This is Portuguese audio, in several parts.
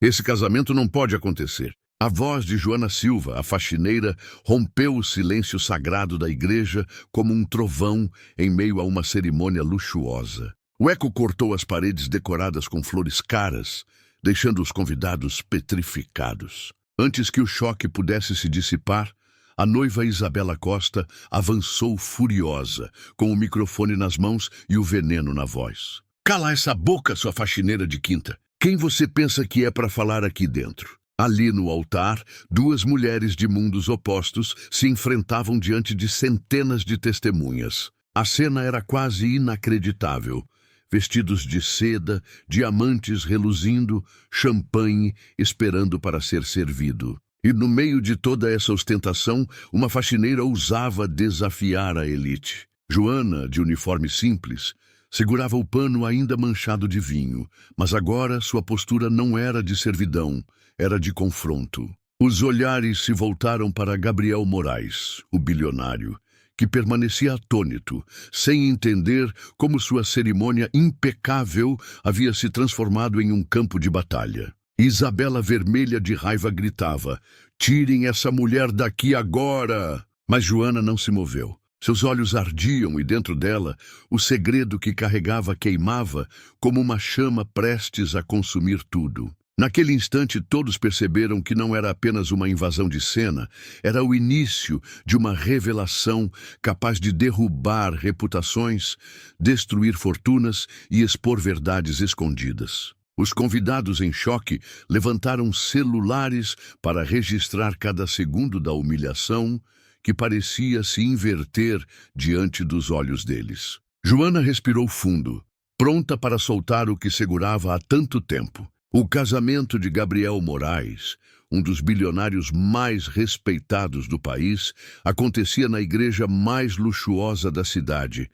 Esse casamento não pode acontecer. A voz de Joana Silva, a faxineira, rompeu o silêncio sagrado da igreja como um trovão em meio a uma cerimônia luxuosa. O eco cortou as paredes decoradas com flores caras, deixando os convidados petrificados. Antes que o choque pudesse se dissipar, a noiva Isabela Costa avançou furiosa, com o microfone nas mãos e o veneno na voz. Cala essa boca, sua faxineira de quinta! Quem você pensa que é para falar aqui dentro? Ali no altar, duas mulheres de mundos opostos se enfrentavam diante de centenas de testemunhas. A cena era quase inacreditável. Vestidos de seda, diamantes reluzindo, champanhe esperando para ser servido. E no meio de toda essa ostentação, uma faxineira ousava desafiar a elite. Joana, de uniforme simples, segurava o pano ainda manchado de vinho, mas agora sua postura não era de servidão, era de confronto. Os olhares se voltaram para Gabriel Moraes, o bilionário, que permanecia atônito, sem entender como sua cerimônia impecável havia se transformado em um campo de batalha. Isabela, vermelha de raiva, gritava: "Tirem essa mulher daqui agora!" Mas Joana não se moveu. Seus olhos ardiam e dentro dela, o segredo que carregava queimava como uma chama prestes a consumir tudo. Naquele instante, todos perceberam que não era apenas uma invasão de cena, era o início de uma revelação capaz de derrubar reputações, destruir fortunas e expor verdades escondidas. Os convidados, em choque, levantaram celulares para registrar cada segundo da humilhação que parecia se inverter diante dos olhos deles. Joana respirou fundo, pronta para soltar o que segurava há tanto tempo. O casamento de Gabriel Moraes, um dos bilionários mais respeitados do país, acontecia na igreja mais luxuosa da cidade,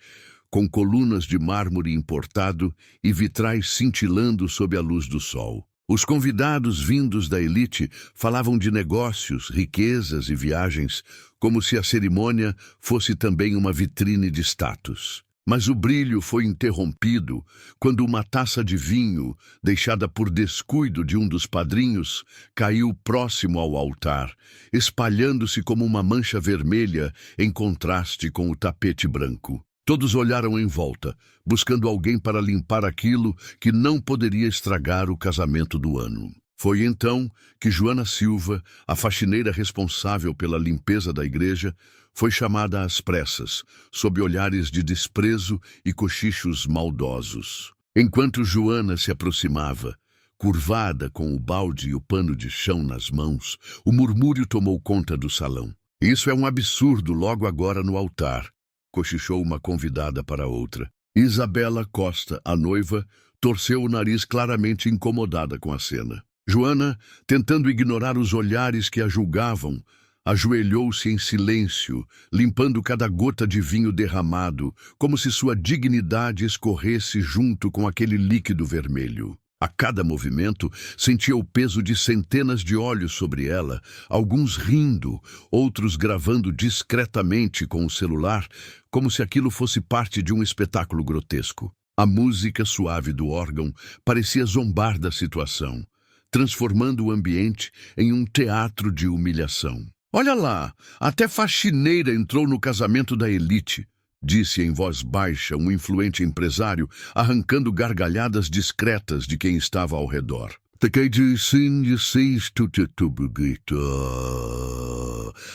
com colunas de mármore importado e vitrais cintilando sob a luz do sol. Os convidados vindos da elite falavam de negócios, riquezas e viagens, como se a cerimônia fosse também uma vitrine de status. Mas o brilho foi interrompido quando uma taça de vinho, deixada por descuido de um dos padrinhos, caiu próximo ao altar, espalhando-se como uma mancha vermelha em contraste com o tapete branco. Todos olharam em volta, buscando alguém para limpar aquilo que não poderia estragar o casamento do ano. Foi então que Joana Silva, a faxineira responsável pela limpeza da igreja, foi chamada às pressas, sob olhares de desprezo e cochichos maldosos. Enquanto Joana se aproximava, curvada com o balde e o pano de chão nas mãos, o murmúrio tomou conta do salão. "Isso é um absurdo logo agora no altar", cochichou uma convidada para outra. Isabela Costa, a noiva, torceu o nariz, claramente incomodada com a cena. Joana, tentando ignorar os olhares que a julgavam, ajoelhou-se em silêncio, limpando cada gota de vinho derramado, como se sua dignidade escorresse junto com aquele líquido vermelho. A cada movimento, sentia o peso de centenas de olhos sobre ela, alguns rindo, outros gravando discretamente com o celular, como se aquilo fosse parte de um espetáculo grotesco. A música suave do órgão parecia zombar da situação, transformando o ambiente em um teatro de humilhação. "Olha lá, até faxineira entrou no casamento da elite", disse em voz baixa um influente empresário, arrancando gargalhadas discretas de quem estava ao redor.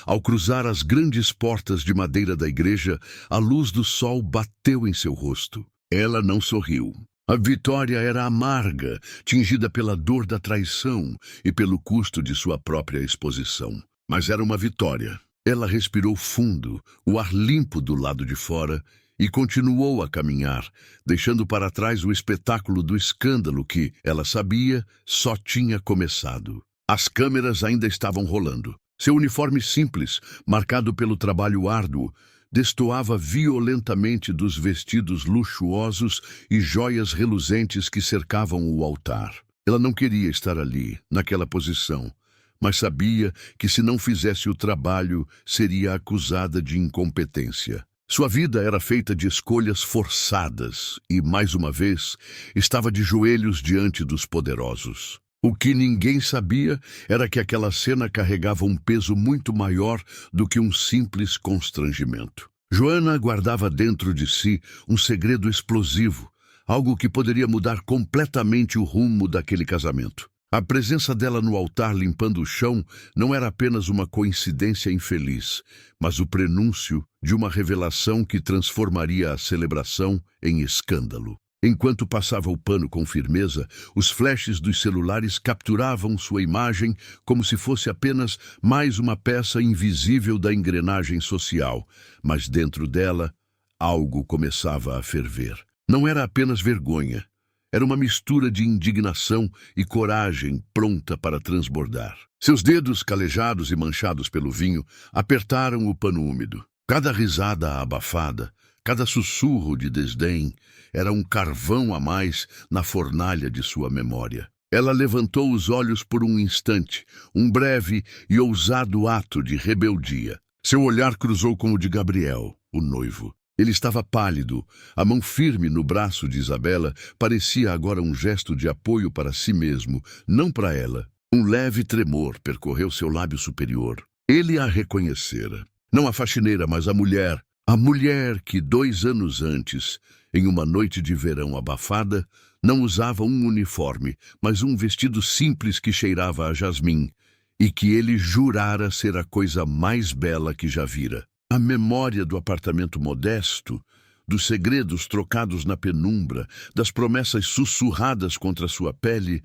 Ao cruzar as grandes portas de madeira da igreja, a luz do sol bateu em seu rosto. Ela não sorriu. A vitória era amarga, tingida pela dor da traição e pelo custo de sua própria exposição. Mas era uma vitória. Ela respirou fundo, o ar limpo do lado de fora, e continuou a caminhar, deixando para trás o espetáculo do escândalo que, ela sabia, só tinha começado. As câmeras ainda estavam rolando. Seu uniforme simples, marcado pelo trabalho árduo, destoava violentamente dos vestidos luxuosos e joias reluzentes que cercavam o altar. Ela não queria estar ali, naquela posição, mas sabia que se não fizesse o trabalho, seria acusada de incompetência. Sua vida era feita de escolhas forçadas e, mais uma vez, estava de joelhos diante dos poderosos. O que ninguém sabia era que aquela cena carregava um peso muito maior do que um simples constrangimento. Joana guardava dentro de si um segredo explosivo, algo que poderia mudar completamente o rumo daquele casamento. A presença dela no altar limpando o chão não era apenas uma coincidência infeliz, mas o prenúncio de uma revelação que transformaria a celebração em escândalo. Enquanto passava o pano com firmeza, os flashes dos celulares capturavam sua imagem como se fosse apenas mais uma peça invisível da engrenagem social, mas dentro dela, algo começava a ferver. Não era apenas vergonha. Era uma mistura de indignação e coragem pronta para transbordar. Seus dedos, calejados e manchados pelo vinho, apertaram o pano úmido. Cada risada abafada, cada sussurro de desdém, era um carvão a mais na fornalha de sua memória. Ela levantou os olhos por um instante, um breve e ousado ato de rebeldia. Seu olhar cruzou com o de Gabriel, o noivo. Ele estava pálido, a mão firme no braço de Isabela parecia agora um gesto de apoio para si mesmo, não para ela. Um leve tremor percorreu seu lábio superior. Ele a reconhecera. Não a faxineira, mas a mulher que 2 anos antes, em uma noite de verão abafada, não usava um uniforme, mas um vestido simples que cheirava a jasmim, e que ele jurara ser a coisa mais bela que já vira. A memória do apartamento modesto, dos segredos trocados na penumbra, das promessas sussurradas contra sua pele,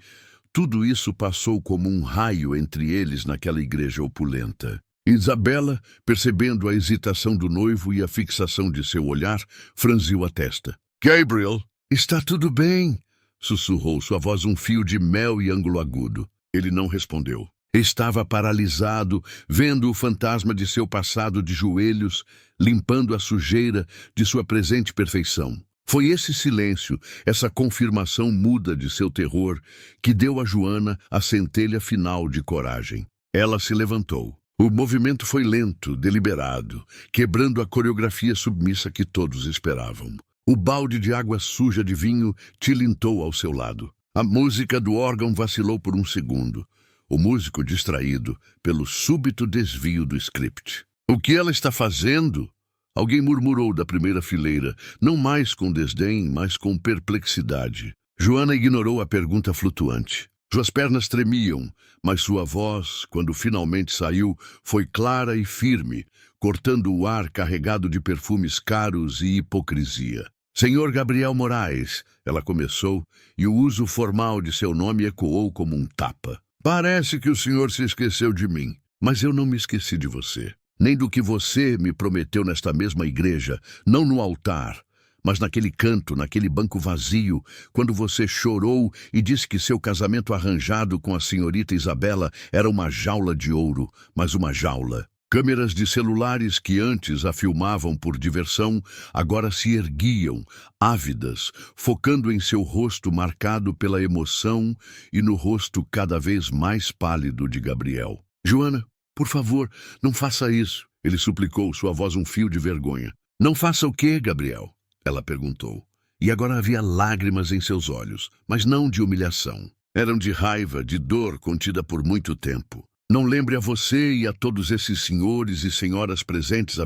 tudo isso passou como um raio entre eles naquela igreja opulenta. Isabela, percebendo a hesitação do noivo e a fixação de seu olhar, franziu a testa. "Gabriel, está tudo bem?" sussurrou, sua voz um fio de mel e ângulo agudo. Ele não respondeu. Estava paralisado, vendo o fantasma de seu passado de joelhos, limpando a sujeira de sua presente perfeição. Foi esse silêncio, essa confirmação muda de seu terror, que deu a Joana a centelha final de coragem. Ela se levantou. O movimento foi lento, deliberado, quebrando a coreografia submissa que todos esperavam. O balde de água suja de vinho tilintou ao seu lado. A música do órgão vacilou por um segundo. O músico distraído pelo súbito desvio do script. "O que ela está fazendo?" Alguém murmurou da primeira fileira, não mais com desdém, mas com perplexidade. Joana ignorou a pergunta flutuante. Suas pernas tremiam, mas sua voz, quando finalmente saiu, foi clara e firme, cortando o ar carregado de perfumes caros e hipocrisia. "Senhor Gabriel Moraes", ela começou, e o uso formal de seu nome ecoou como um tapa. "Parece que o senhor se esqueceu de mim, mas eu não me esqueci de você. Nem do que você me prometeu nesta mesma igreja, não no altar, mas naquele canto, naquele banco vazio, quando você chorou e disse que seu casamento arranjado com a senhorita Isabela era uma jaula de ouro, mas uma jaula. Câmeras de celulares que antes a filmavam por diversão, agora se erguiam, ávidas, focando em seu rosto marcado pela emoção e no rosto cada vez mais pálido de Gabriel. "Joana, por favor, não faça isso", ele suplicou, sua voz um fio de vergonha. "Não faça o quê, Gabriel?" ela perguntou. E agora havia lágrimas em seus olhos, mas não de humilhação. Eram de raiva, de dor contida por muito tempo. "Não lembre a você e a todos esses senhores e senhoras presentes a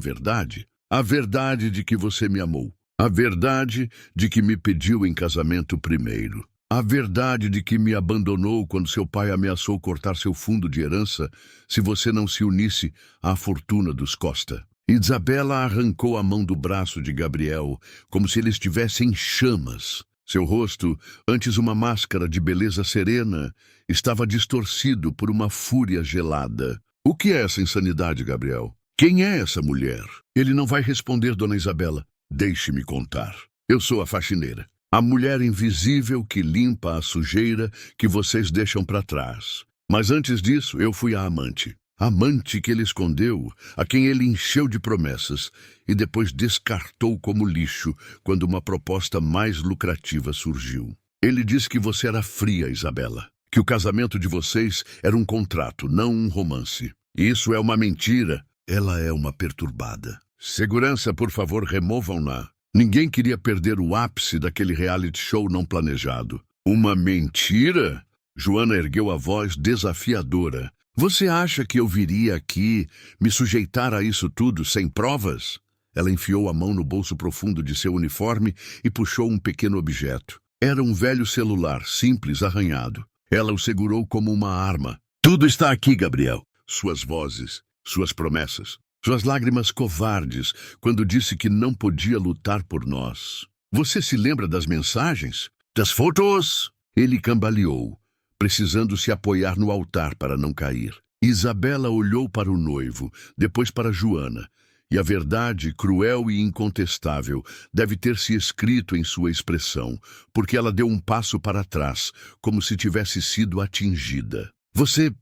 verdade de que você me amou, a verdade de que me pediu em casamento primeiro, a verdade de que me abandonou quando seu pai ameaçou cortar seu fundo de herança se você não se unisse à fortuna dos Costa." Isabela arrancou a mão do braço de Gabriel, como se ele estivesse em chamas. Seu rosto, antes uma máscara de beleza serena, estava distorcido por uma fúria gelada. "O que é essa insanidade, Gabriel? Quem é essa mulher?" "Ele não vai responder, dona Isabela." "Deixe-me contar. Eu sou a faxineira. A mulher invisível que limpa a sujeira que vocês deixam para trás. Mas antes disso, eu fui a amante. Amante que ele escondeu, a quem ele encheu de promessas e depois descartou como lixo quando uma proposta mais lucrativa surgiu. Ele disse que você era fria, Isabela, que o casamento de vocês era um contrato, não um romance. Isso é uma mentira. Ela é uma perturbada. Segurança, por favor, removam-na. Ninguém queria perder o ápice daquele reality show não planejado. Uma mentira? Joana ergueu a voz desafiadora. Você acha que eu viria aqui me sujeitar a isso tudo sem provas? Ela enfiou a mão no bolso profundo de seu uniforme e puxou um pequeno objeto. Era um velho celular, simples, arranhado. Ela o segurou como uma arma. Tudo está aqui, Gabriel. Suas vozes, suas promessas, suas lágrimas covardes quando disse que não podia lutar por nós. Você se lembra das mensagens? Das fotos? Ele cambaleou, precisando se apoiar no altar para não cair. Isabela olhou para o noivo, depois para Joana, e a verdade, cruel e incontestável, deve ter se escrito em sua expressão, porque ela deu um passo para trás, como se tivesse sido atingida. Você,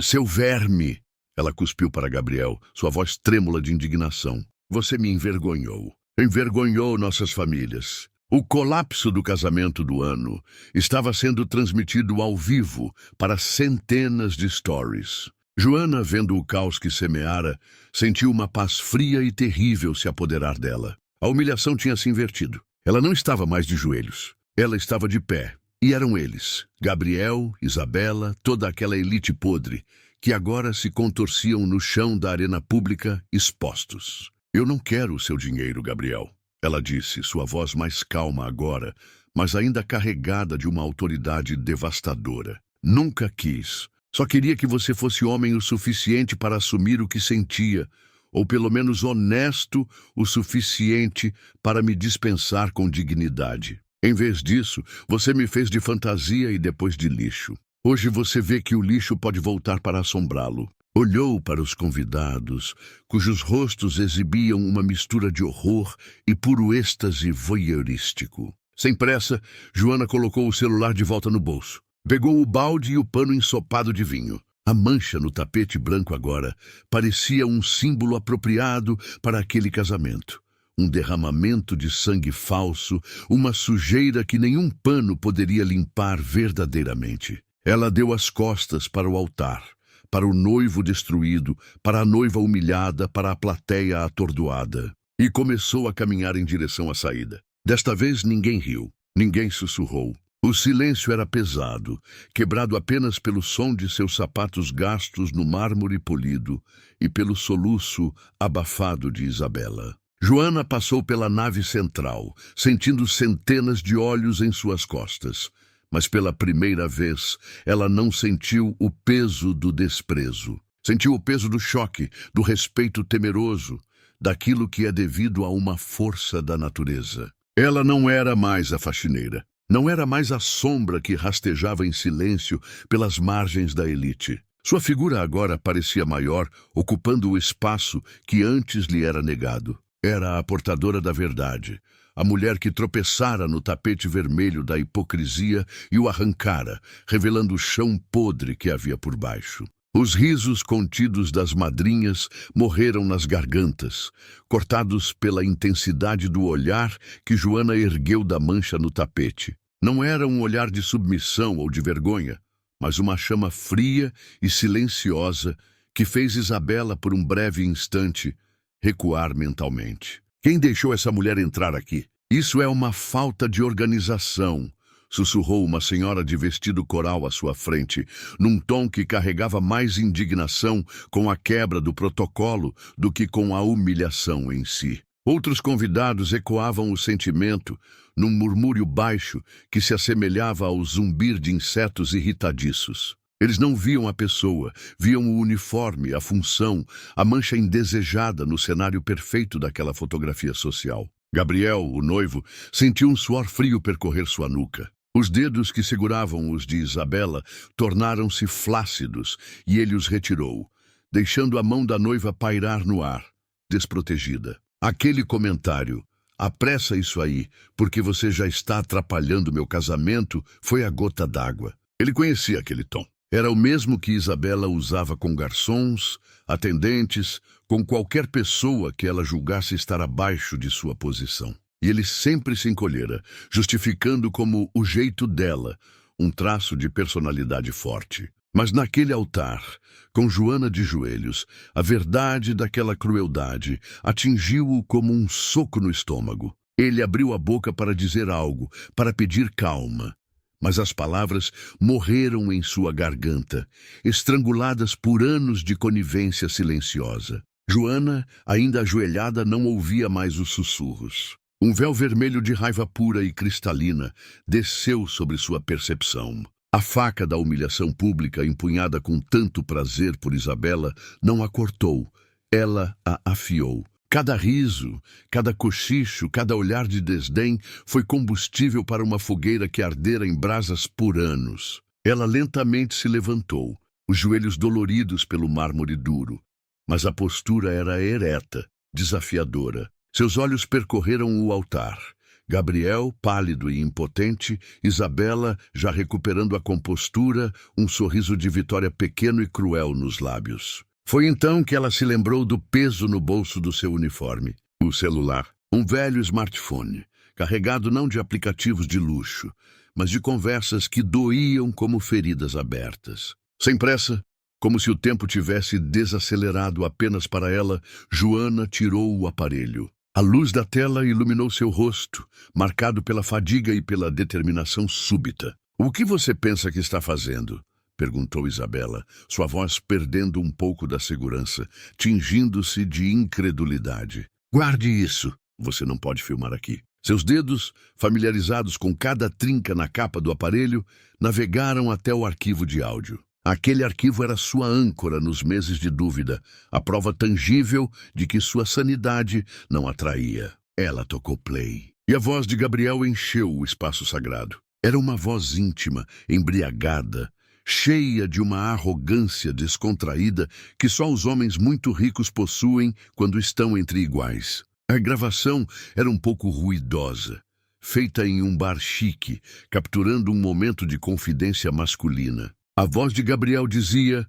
seu verme! Ela cuspiu para Gabriel, sua voz trêmula de indignação. Você me envergonhou. Envergonhou nossas famílias. O colapso do casamento do ano estava sendo transmitido ao vivo para centenas de stories. Joana, vendo o caos que semeara, sentiu uma paz fria e terrível se apoderar dela. A humilhação tinha se invertido. Ela não estava mais de joelhos. Ela estava de pé. E eram eles, Gabriel, Isabela, toda aquela elite podre, que agora se contorciam no chão da arena pública, expostos. Eu não quero o seu dinheiro, Gabriel. Ela disse, sua voz mais calma agora, mas ainda carregada de uma autoridade devastadora. Nunca quis. Só queria que você fosse homem o suficiente para assumir o que sentia, ou pelo menos honesto o suficiente para me dispensar com dignidade. Em vez disso, você me fez de fantasia e depois de lixo. Hoje você vê que o lixo pode voltar para assombrá-lo. Olhou para os convidados, cujos rostos exibiam uma mistura de horror e puro êxtase voyeurístico. Sem pressa, Joana colocou o celular de volta no bolso. Pegou o balde e o pano ensopado de vinho. A mancha no tapete branco agora parecia um símbolo apropriado para aquele casamento. Um derramamento de sangue falso, uma sujeira que nenhum pano poderia limpar verdadeiramente. Ela deu as costas para o altar, para o noivo destruído, para a noiva humilhada, para a plateia atordoada, e começou a caminhar em direção à saída. Desta vez ninguém riu, ninguém sussurrou. O silêncio era pesado, quebrado apenas pelo som de seus sapatos gastos no mármore polido e pelo soluço abafado de Isabela. Joana passou pela nave central, sentindo centenas de olhos em suas costas. Mas pela primeira vez, ela não sentiu o peso do desprezo. Sentiu o peso do choque, do respeito temeroso, daquilo que é devido a uma força da natureza. Ela não era mais a faxineira. Não era mais a sombra que rastejava em silêncio pelas margens da elite. Sua figura agora parecia maior, ocupando o espaço que antes lhe era negado. Era a portadora da verdade, a mulher que tropeçara no tapete vermelho da hipocrisia e o arrancara, revelando o chão podre que havia por baixo. Os risos contidos das madrinhas morreram nas gargantas, cortados pela intensidade do olhar que Joana ergueu da mancha no tapete. Não era um olhar de submissão ou de vergonha, mas uma chama fria e silenciosa que fez Isabela, por um breve instante, recuar mentalmente. Quem deixou essa mulher entrar aqui? Isso é uma falta de organização, sussurrou uma senhora de vestido coral à sua frente, num tom que carregava mais indignação com a quebra do protocolo do que com a humilhação em si. Outros convidados ecoavam o sentimento num murmúrio baixo que se assemelhava ao zumbir de insetos irritadiços. Eles não viam a pessoa, viam o uniforme, a função, a mancha indesejada no cenário perfeito daquela fotografia social. Gabriel, o noivo, sentiu um suor frio percorrer sua nuca. Os dedos que seguravam os de Isabela tornaram-se flácidos e ele os retirou, deixando a mão da noiva pairar no ar, desprotegida. Aquele comentário, apressa isso aí, porque você já está atrapalhando meu casamento, foi a gota d'água. Ele conhecia aquele tom. Era o mesmo que Isabela usava com garçons, atendentes, com qualquer pessoa que ela julgasse estar abaixo de sua posição. E ele sempre se encolhera, justificando como o jeito dela, um traço de personalidade forte. Mas naquele altar, com Joana de joelhos, a verdade daquela crueldade atingiu-o como um soco no estômago. Ele abriu a boca para dizer algo, para pedir calma, mas as palavras morreram em sua garganta, estranguladas por anos de conivência silenciosa. Joana, ainda ajoelhada, não ouvia mais os sussurros. Um véu vermelho de raiva pura e cristalina desceu sobre sua percepção. A faca da humilhação pública, empunhada com tanto prazer por Isabela, não a cortou, ela a afiou. Cada riso, cada cochicho, cada olhar de desdém foi combustível para uma fogueira que ardera em brasas por anos. Ela lentamente se levantou, os joelhos doloridos pelo mármore duro. Mas a postura era ereta, desafiadora. Seus olhos percorreram o altar. Gabriel, pálido e impotente, Isabela, já recuperando a compostura, um sorriso de vitória pequeno e cruel nos lábios. Foi então que ela se lembrou do peso no bolso do seu uniforme. O celular, um velho smartphone, carregado não de aplicativos de luxo, mas de conversas que doíam como feridas abertas. Sem pressa, como se o tempo tivesse desacelerado apenas para ela, Joana tirou o aparelho. A luz da tela iluminou seu rosto, marcado pela fadiga e pela determinação súbita. "O que você pensa que está fazendo?" perguntou Isabela, sua voz perdendo um pouco da segurança, tingindo-se de incredulidade. "Guarde isso. Você não pode filmar aqui." Seus dedos, familiarizados com cada trinca na capa do aparelho, navegaram até o arquivo de áudio. Aquele arquivo era sua âncora nos meses de dúvida, a prova tangível de que sua sanidade não a traía. Ela tocou play. E a voz de Gabriel encheu o espaço sagrado. Era uma voz íntima, embriagada, cheia de uma arrogância descontraída que só os homens muito ricos possuem quando estão entre iguais. A gravação era um pouco ruidosa, feita em um bar chique, capturando um momento de confidência masculina. A voz de Gabriel dizia: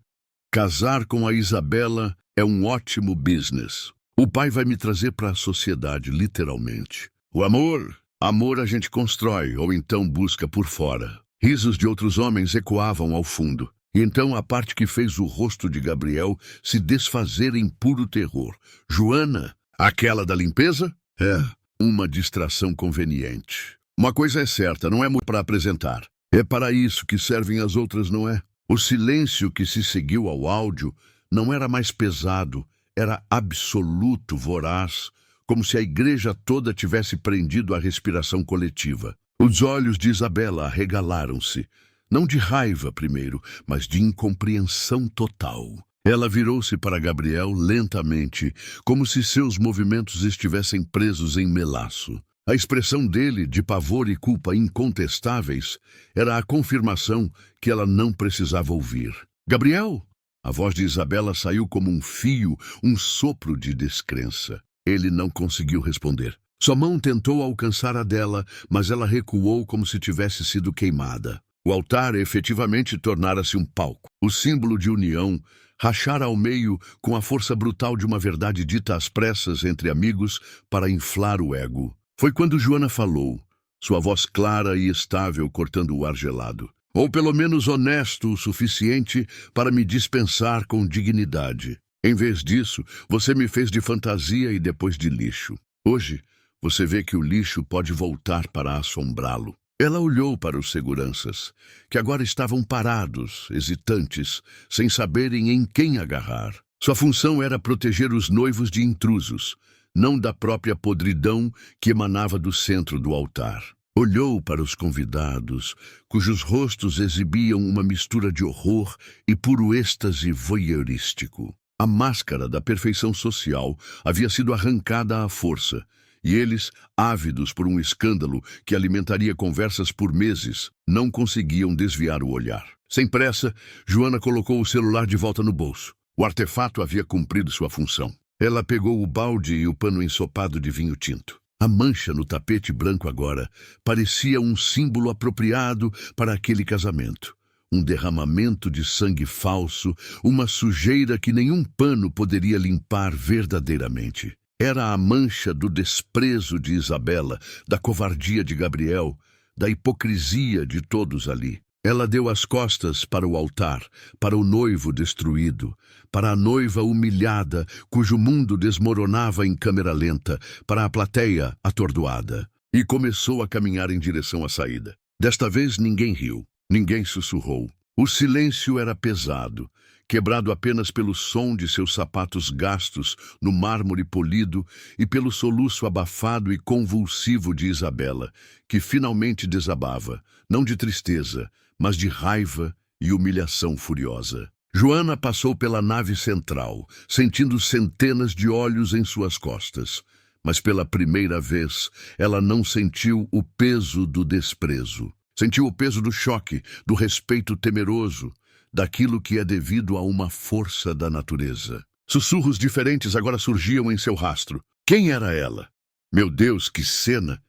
"Casar com a Isabela é um ótimo business. O pai vai me trazer para a sociedade, literalmente. O amor a gente constrói ou então busca por fora." Risos de outros homens ecoavam ao fundo. E então a parte que fez o rosto de Gabriel se desfazer em puro terror. "Joana, aquela da limpeza?" "É, uma distração conveniente. Uma coisa é certa, não é muito para apresentar. É para isso que servem as outras, não é?" O silêncio que se seguiu ao áudio não era mais pesado, era absoluto, voraz, como se a igreja toda tivesse prendido a respiração coletiva. Os olhos de Isabela arregalaram-se, não de raiva primeiro, mas de incompreensão total. Ela virou-se para Gabriel lentamente, como se seus movimentos estivessem presos em melaço. A expressão dele, de pavor e culpa incontestáveis, era a confirmação que ela não precisava ouvir. "Gabriel!" A voz de Isabela saiu como um fio, um sopro de descrença. Ele não conseguiu responder. Sua mão tentou alcançar a dela, mas ela recuou como se tivesse sido queimada. O altar efetivamente tornara-se um palco. O símbolo de união rachara ao meio com a força brutal de uma verdade dita às pressas entre amigos para inflar o ego. Foi quando Joana falou, sua voz clara e estável cortando o ar gelado. "Ou pelo menos honesto o suficiente para me dispensar com dignidade. Em vez disso, você me fez de fantasia e depois de lixo. Hoje, você vê que o lixo pode voltar para assombrá-lo." Ela olhou para os seguranças, que agora estavam parados, hesitantes, sem saberem em quem agarrar. Sua função era proteger os noivos de intrusos, não da própria podridão que emanava do centro do altar. Olhou para os convidados, cujos rostos exibiam uma mistura de horror e puro êxtase voyeurístico. A máscara da perfeição social havia sido arrancada à força, e eles, ávidos por um escândalo que alimentaria conversas por meses, não conseguiam desviar o olhar. Sem pressa, Joana colocou o celular de volta no bolso. O artefato havia cumprido sua função. Ela pegou o balde e o pano ensopado de vinho tinto. A mancha no tapete branco agora parecia um símbolo apropriado para aquele casamento. Um derramamento de sangue falso, uma sujeira que nenhum pano poderia limpar verdadeiramente. Era a mancha do desprezo de Isabela, da covardia de Gabriel, da hipocrisia de todos ali. Ela deu as costas para o altar, para o noivo destruído, para a noiva humilhada, cujo mundo desmoronava em câmera lenta, para a plateia atordoada, e começou a caminhar em direção à saída. Desta vez ninguém riu, ninguém sussurrou. O silêncio era pesado, quebrado apenas pelo som de seus sapatos gastos no mármore polido e pelo soluço abafado e convulsivo de Isabela, que finalmente desabava, não de tristeza, mas de raiva e humilhação furiosa. Joana passou pela nave central, sentindo centenas de olhos em suas costas. Mas pela primeira vez, ela não sentiu o peso do desprezo. Sentiu o peso do choque, do respeito temeroso, daquilo que é devido a uma força da natureza. Sussurros diferentes agora surgiam em seu rastro. Quem era ela? Meu Deus, que cena!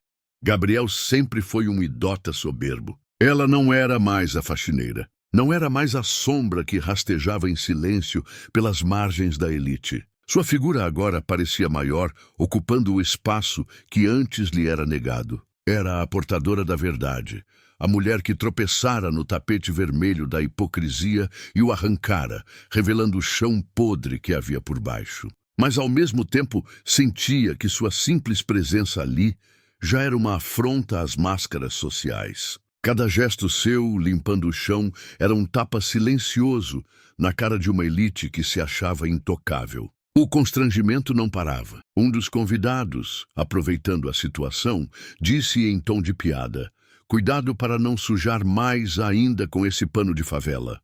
Gabriel sempre foi um idota soberbo. Ela não era mais a faxineira. Não era mais a sombra que rastejava em silêncio pelas margens da elite. Sua figura agora parecia maior, ocupando o espaço que antes lhe era negado. Era a portadora da verdade, a mulher que tropeçara no tapete vermelho da hipocrisia e o arrancara, revelando o chão podre que havia por baixo. Mas ao mesmo tempo sentia que sua simples presença ali já era uma afronta às máscaras sociais. Cada gesto seu, limpando o chão, era um tapa silencioso na cara de uma elite que se achava intocável. O constrangimento não parava. Um dos convidados, aproveitando a situação, disse em tom de piada: "Cuidado para não sujar mais ainda com esse pano de favela."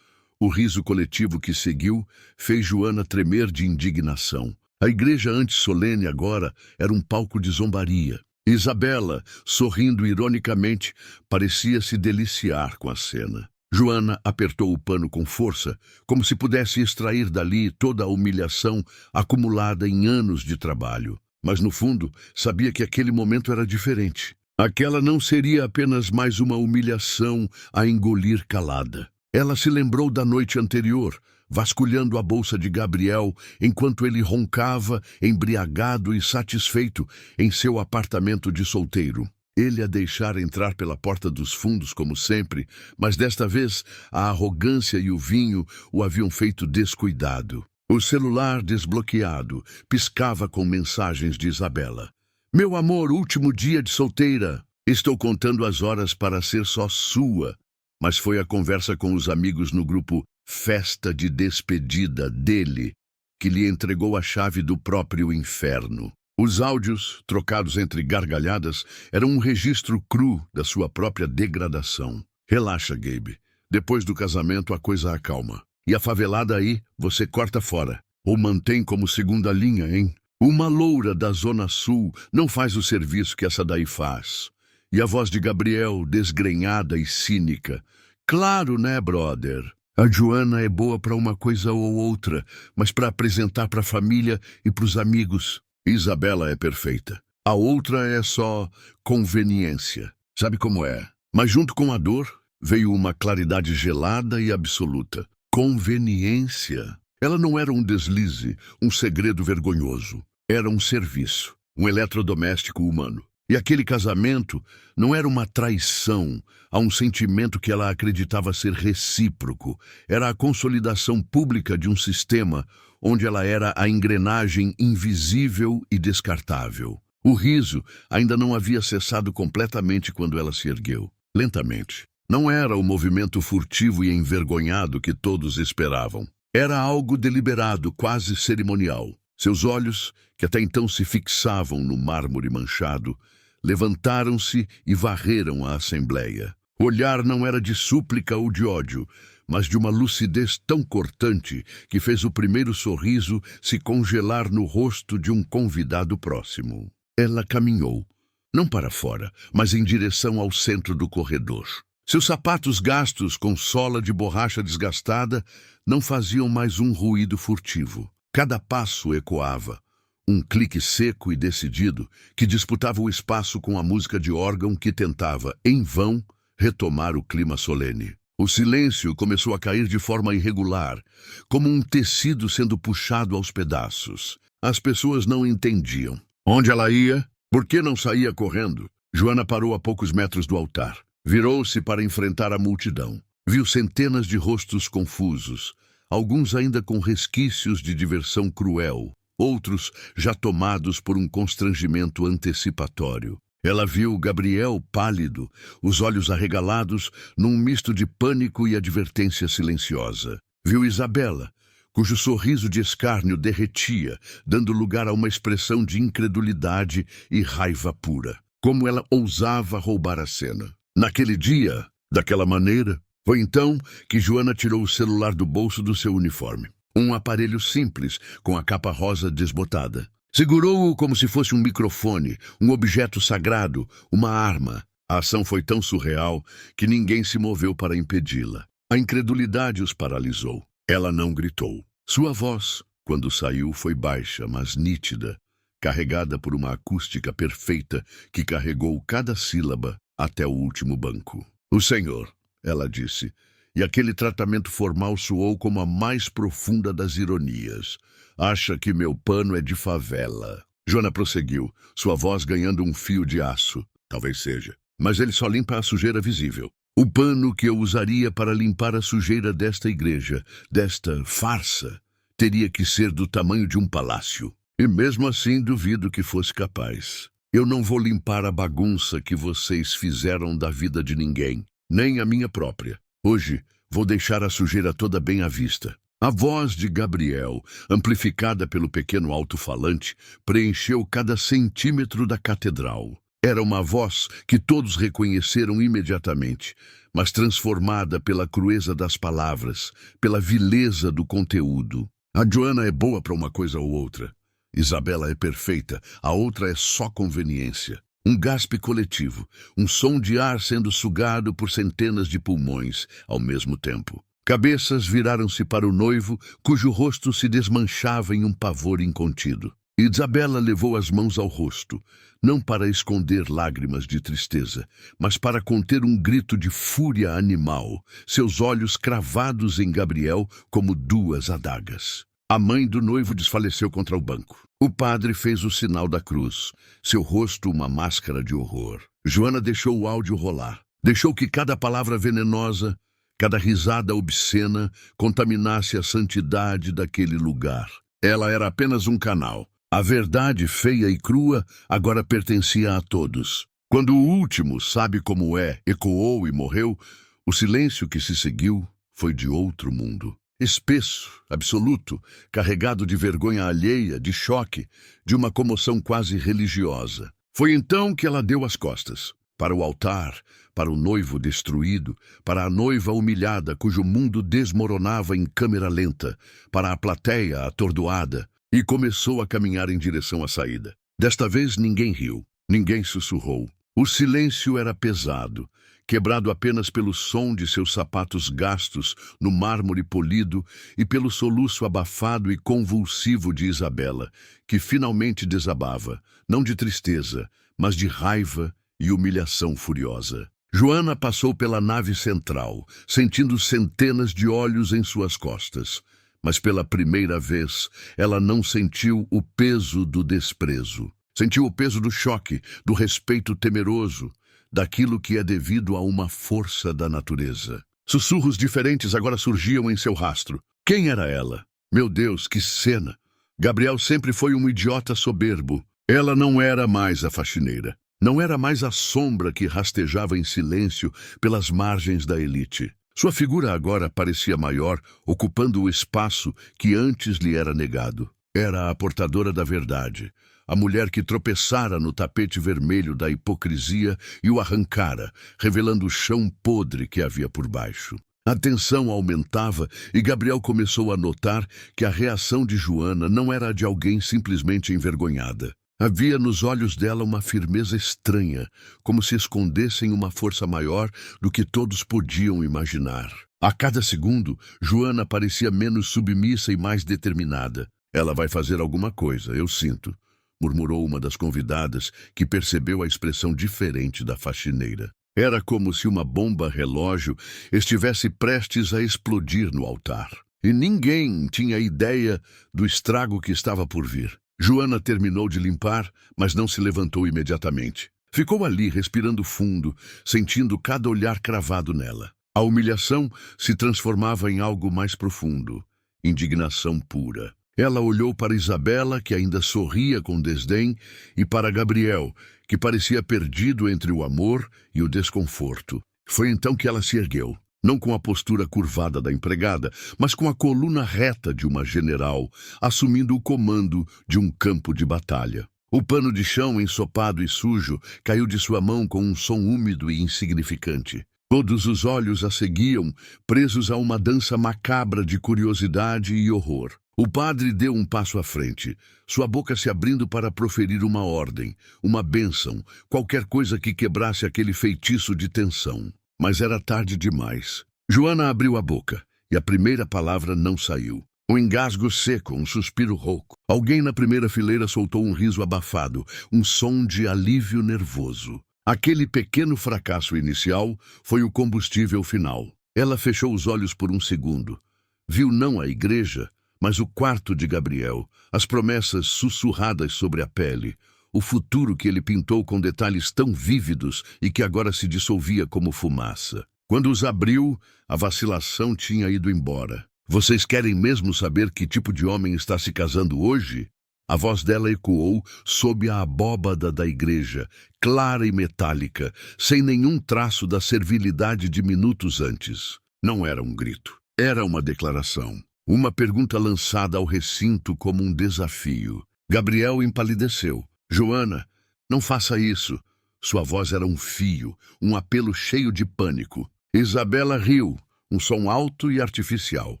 O riso coletivo que seguiu fez Joana tremer de indignação. A igreja antes solene agora era um palco de zombaria. Isabela, sorrindo ironicamente, parecia se deliciar com a cena. Joana apertou o pano com força, como se pudesse extrair dali toda a humilhação acumulada em anos de trabalho. Mas, no fundo, sabia que aquele momento era diferente. Aquela não seria apenas mais uma humilhação a engolir calada. Ela se lembrou da noite anterior, vasculhando a bolsa de Gabriel enquanto ele roncava, embriagado e satisfeito, em seu apartamento de solteiro. Ele a deixara entrar pela porta dos fundos como sempre, mas desta vez a arrogância e o vinho o haviam feito descuidado. O celular desbloqueado piscava com mensagens de Isabela. "Meu amor, último dia de solteira. Estou contando as horas para ser só sua." Mas foi a conversa com os amigos no grupo Festa de Despedida dele que lhe entregou a chave do próprio inferno. Os áudios, trocados entre gargalhadas, eram um registro cru da sua própria degradação. "Relaxa, Gabe. Depois do casamento a coisa acalma. E a favelada aí, você corta fora. Ou mantém como segunda linha, hein? Uma loura da Zona Sul não faz o serviço que essa daí faz." E a voz de Gabriel, desgrenhada e cínica: "Claro, né, brother? A Joana é boa para uma coisa ou outra, mas para apresentar para a família e para os amigos. Isabela é perfeita. A outra é só conveniência. Sabe como é?" Mas junto com a dor, veio uma claridade gelada e absoluta. Conveniência. Ela não era um deslize, um segredo vergonhoso. Era um serviço, um eletrodoméstico humano. E aquele casamento não era uma traição a um sentimento que ela acreditava ser recíproco. Era a consolidação pública de um sistema onde ela era a engrenagem invisível e descartável. O riso ainda não havia cessado completamente quando ela se ergueu. Lentamente. Não era o movimento furtivo e envergonhado que todos esperavam. Era algo deliberado, quase cerimonial. Seus olhos, que até então se fixavam no mármore manchado, levantaram-se e varreram a assembleia. O olhar não era de súplica ou de ódio, mas de uma lucidez tão cortante que fez o primeiro sorriso se congelar no rosto de um convidado próximo. Ela caminhou, não para fora, mas em direção ao centro do corredor. Seus sapatos gastos com sola de borracha desgastada não faziam mais um ruído furtivo. Cada passo ecoava, um clique seco e decidido que disputava o espaço com a música de órgão que tentava, em vão, retomar o clima solene. O silêncio começou a cair de forma irregular, como um tecido sendo puxado aos pedaços. As pessoas não entendiam. Onde ela ia? Por que não saía correndo? Joana parou a poucos metros do altar. Virou-se para enfrentar a multidão. Viu centenas de rostos confusos, alguns ainda com resquícios de diversão cruel, outros já tomados por um constrangimento antecipatório. Ela viu Gabriel pálido, os olhos arregalados, num misto de pânico e advertência silenciosa. Viu Isabela, cujo sorriso de escárnio derretia, dando lugar a uma expressão de incredulidade e raiva pura. Como ela ousava roubar a cena. Naquele dia, daquela maneira, foi então que Joana tirou o celular do bolso do seu uniforme. Um aparelho simples, com a capa rosa desbotada. Segurou-o como se fosse um microfone, um objeto sagrado, uma arma. A ação foi tão surreal que ninguém se moveu para impedi-la. A incredulidade os paralisou. Ela não gritou. Sua voz, quando saiu, foi baixa, mas nítida, carregada por uma acústica perfeita que carregou cada sílaba até o último banco. "O senhor", ela disse, e aquele tratamento formal soou como a mais profunda das ironias. "Acha que meu pano é de favela." Joana prosseguiu, sua voz ganhando um fio de aço. "Talvez seja, mas ele só limpa a sujeira visível. O pano que eu usaria para limpar a sujeira desta igreja, desta farsa, teria que ser do tamanho de um palácio. E mesmo assim duvido que fosse capaz. Eu não vou limpar a bagunça que vocês fizeram da vida de ninguém, nem a minha própria. Hoje vou deixar a sujeira toda bem à vista." A voz de Gabriel, amplificada pelo pequeno alto-falante, preencheu cada centímetro da catedral. Era uma voz que todos reconheceram imediatamente, mas transformada pela crueza das palavras, pela vileza do conteúdo. "A Joana é boa para uma coisa ou outra. Isabela é perfeita, a outra é só conveniência." Um gaspe coletivo, um som de ar sendo sugado por centenas de pulmões ao mesmo tempo. Cabeças viraram-se para o noivo, cujo rosto se desmanchava em um pavor incontido. Isabela levou as mãos ao rosto, não para esconder lágrimas de tristeza, mas para conter um grito de fúria animal, seus olhos cravados em Gabriel como duas adagas. A mãe do noivo desfaleceu contra o banco. O padre fez o sinal da cruz, seu rosto uma máscara de horror. Joana deixou o áudio rolar. Deixou que cada palavra venenosa, cada risada obscena, contaminasse a santidade daquele lugar. Ela era apenas um canal. A verdade feia e crua agora pertencia a todos. Quando o último, "sabe como é", ecoou e morreu, o silêncio que se seguiu foi de outro mundo. Espesso, absoluto, carregado de vergonha alheia, de choque, de uma comoção quase religiosa. Foi então que ela deu as costas. Para o altar, para o noivo destruído, para a noiva humilhada cujo mundo desmoronava em câmera lenta, para a plateia atordoada, e começou a caminhar em direção à saída. Desta vez ninguém riu, ninguém sussurrou. O silêncio era pesado, quebrado apenas pelo som de seus sapatos gastos no mármore polido e pelo soluço abafado e convulsivo de Isabela, que finalmente desabava, não de tristeza, mas de raiva e humilhação furiosa. Joana passou pela nave central, sentindo centenas de olhos em suas costas. Mas pela primeira vez, ela não sentiu o peso do desprezo. Sentiu o peso do choque, do respeito temeroso, daquilo que é devido a uma força da natureza. Sussurros diferentes agora surgiam em seu rastro. Quem era ela? Meu Deus, que cena! Gabriel sempre foi um idiota soberbo. Ela não era mais a faxineira. Não era mais a sombra que rastejava em silêncio pelas margens da elite. Sua figura agora parecia maior, ocupando o espaço que antes lhe era negado. Era a portadora da verdade, a mulher que tropeçara no tapete vermelho da hipocrisia e o arrancara, revelando o chão podre que havia por baixo. A tensão aumentava e Gabriel começou a notar que a reação de Joana não era a de alguém simplesmente envergonhada. Havia nos olhos dela uma firmeza estranha, como se escondessem uma força maior do que todos podiam imaginar. A cada segundo, Joana parecia menos submissa e mais determinada. "Ela vai fazer alguma coisa, eu sinto", murmurou uma das convidadas, que percebeu a expressão diferente da faxineira. Era como se uma bomba-relógio estivesse prestes a explodir no altar. E ninguém tinha ideia do estrago que estava por vir. Joana terminou de limpar, mas não se levantou imediatamente. Ficou ali, respirando fundo, sentindo cada olhar cravado nela. A humilhação se transformava em algo mais profundo, indignação pura. Ela olhou para Isabela, que ainda sorria com desdém, e para Gabriel, que parecia perdido entre o amor e o desconforto. Foi então que ela se ergueu, não com a postura curvada da empregada, mas com a coluna reta de uma general, assumindo o comando de um campo de batalha. O pano de chão, ensopado e sujo, caiu de sua mão com um som úmido e insignificante. Todos os olhos a seguiam, presos a uma dança macabra de curiosidade e horror. O padre deu um passo à frente, sua boca se abrindo para proferir uma ordem, uma bênção, qualquer coisa que quebrasse aquele feitiço de tensão. Mas era tarde demais. Joana abriu a boca, e a primeira palavra não saiu. Um engasgo seco, um suspiro rouco. Alguém na primeira fileira soltou um riso abafado, um som de alívio nervoso. Aquele pequeno fracasso inicial foi o combustível final. Ela fechou os olhos por um segundo. Viu não a igreja, mas o quarto de Gabriel, as promessas sussurradas sobre a pele, o futuro que ele pintou com detalhes tão vívidos e que agora se dissolvia como fumaça. Quando os abriu, a vacilação tinha ido embora. Vocês querem mesmo saber que tipo de homem está se casando hoje? A voz dela ecoou sob a abóbada da igreja, clara e metálica, sem nenhum traço da servilidade de minutos antes. Não era um grito, era uma declaração. Uma pergunta lançada ao recinto como um desafio. Gabriel empalideceu. Joana, não faça isso. Sua voz era um fio, um apelo cheio de pânico. Isabela riu, um som alto e artificial.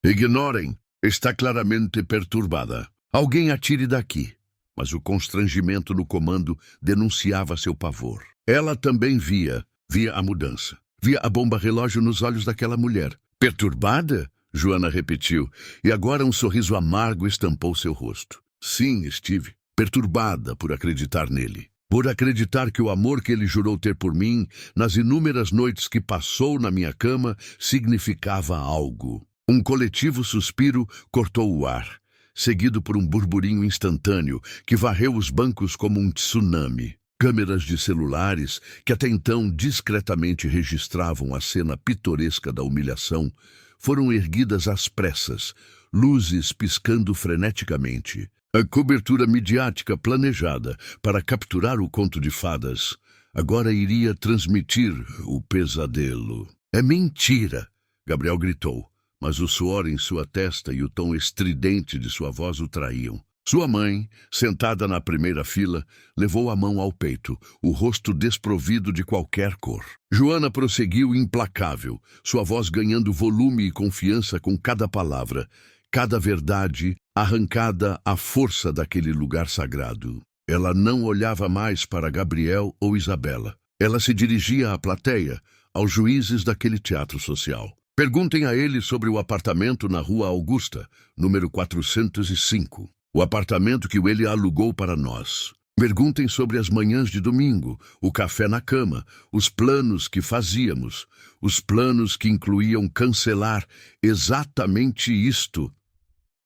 Ignorem, está claramente perturbada. Alguém atire daqui. Mas o constrangimento no comando denunciava seu pavor. Ela também via a mudança. Via a bomba-relógio nos olhos daquela mulher. Perturbada? Joana repetiu, e agora um sorriso amargo estampou seu rosto. Sim, estive perturbada por acreditar nele. Por acreditar que o amor que ele jurou ter por mim, nas inúmeras noites que passou na minha cama, significava algo. Um coletivo suspiro cortou o ar, seguido por um burburinho instantâneo que varreu os bancos como um tsunami. Câmeras de celulares, que até então discretamente registravam a cena pitoresca da humilhação, foram erguidas às pressas, luzes piscando freneticamente. A cobertura midiática planejada para capturar o conto de fadas agora iria transmitir o pesadelo. É mentira! Gabriel gritou, mas o suor em sua testa e o tom estridente de sua voz o traíam. Sua mãe, sentada na primeira fila, levou a mão ao peito, o rosto desprovido de qualquer cor. Joana prosseguiu implacável, sua voz ganhando volume e confiança com cada palavra, cada verdade arrancada à força daquele lugar sagrado. Ela não olhava mais para Gabriel ou Isabela. Ela se dirigia à plateia, aos juízes daquele teatro social. Perguntem a ele sobre o apartamento na Rua Augusta, número 405. O apartamento que ele alugou para nós. Perguntem sobre as manhãs de domingo, o café na cama, os planos que fazíamos, os planos que incluíam cancelar exatamente isto.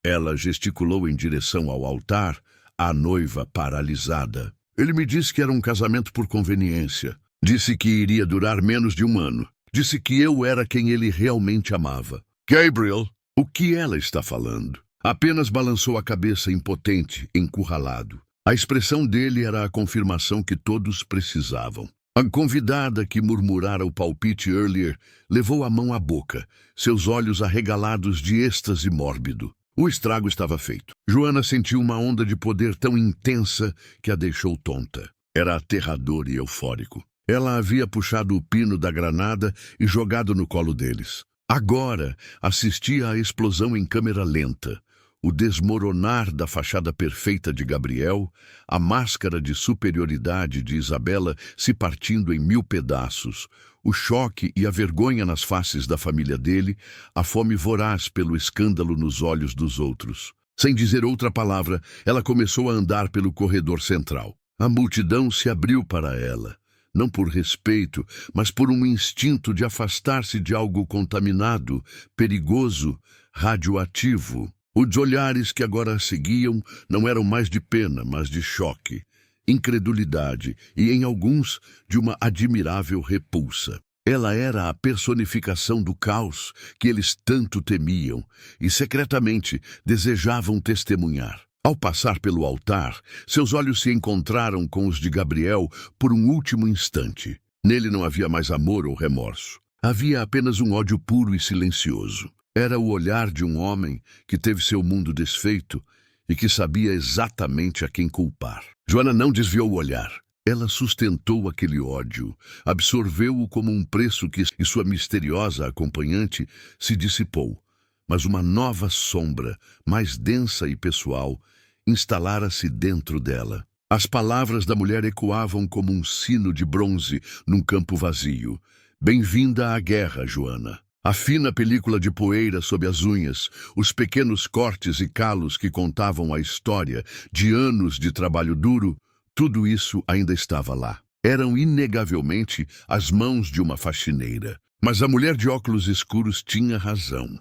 Ela gesticulou em direção ao altar, a noiva paralisada. Ele me disse que era um casamento por conveniência. Disse que iria durar menos de um ano. Disse que eu era quem ele realmente amava. Gabriel, o que ela está falando? Apenas balançou a cabeça impotente, encurralado. A expressão dele era a confirmação que todos precisavam. A convidada que murmurara o palpite earlier levou a mão à boca, seus olhos arregalados de êxtase mórbido. O estrago estava feito. Joana sentiu uma onda de poder tão intensa que a deixou tonta. Era aterrador e eufórico. Ela havia puxado o pino da granada e jogado no colo deles. Agora assistia à explosão em câmera lenta. O desmoronar da fachada perfeita de Gabriel, a máscara de superioridade de Isabela se partindo em 1000 pedaços, o choque e a vergonha nas faces da família dele, a fome voraz pelo escândalo nos olhos dos outros. Sem dizer outra palavra, ela começou a andar pelo corredor central. A multidão se abriu para ela, não por respeito, mas por um instinto de afastar-se de algo contaminado, perigoso, radioativo. Os olhares que agora a seguiam não eram mais de pena, mas de choque, incredulidade e, em alguns, de uma admirável repulsa. Ela era a personificação do caos que eles tanto temiam e secretamente desejavam testemunhar. Ao passar pelo altar, seus olhos se encontraram com os de Gabriel por um último instante. Nele não havia mais amor ou remorso. Havia apenas um ódio puro e silencioso. Era o olhar de um homem que teve seu mundo desfeito e que sabia exatamente a quem culpar. Joana não desviou o olhar. Ela sustentou aquele ódio, absorveu-o como um preço e sua misteriosa acompanhante se dissipou. Mas uma nova sombra, mais densa e pessoal, instalara-se dentro dela. As palavras da mulher ecoavam como um sino de bronze num campo vazio. Bem-vinda à guerra, Joana. A fina película de poeira sob as unhas, os pequenos cortes e calos que contavam a história de anos de trabalho duro, tudo isso ainda estava lá. Eram inegavelmente as mãos de uma faxineira. Mas a mulher de óculos escuros tinha razão.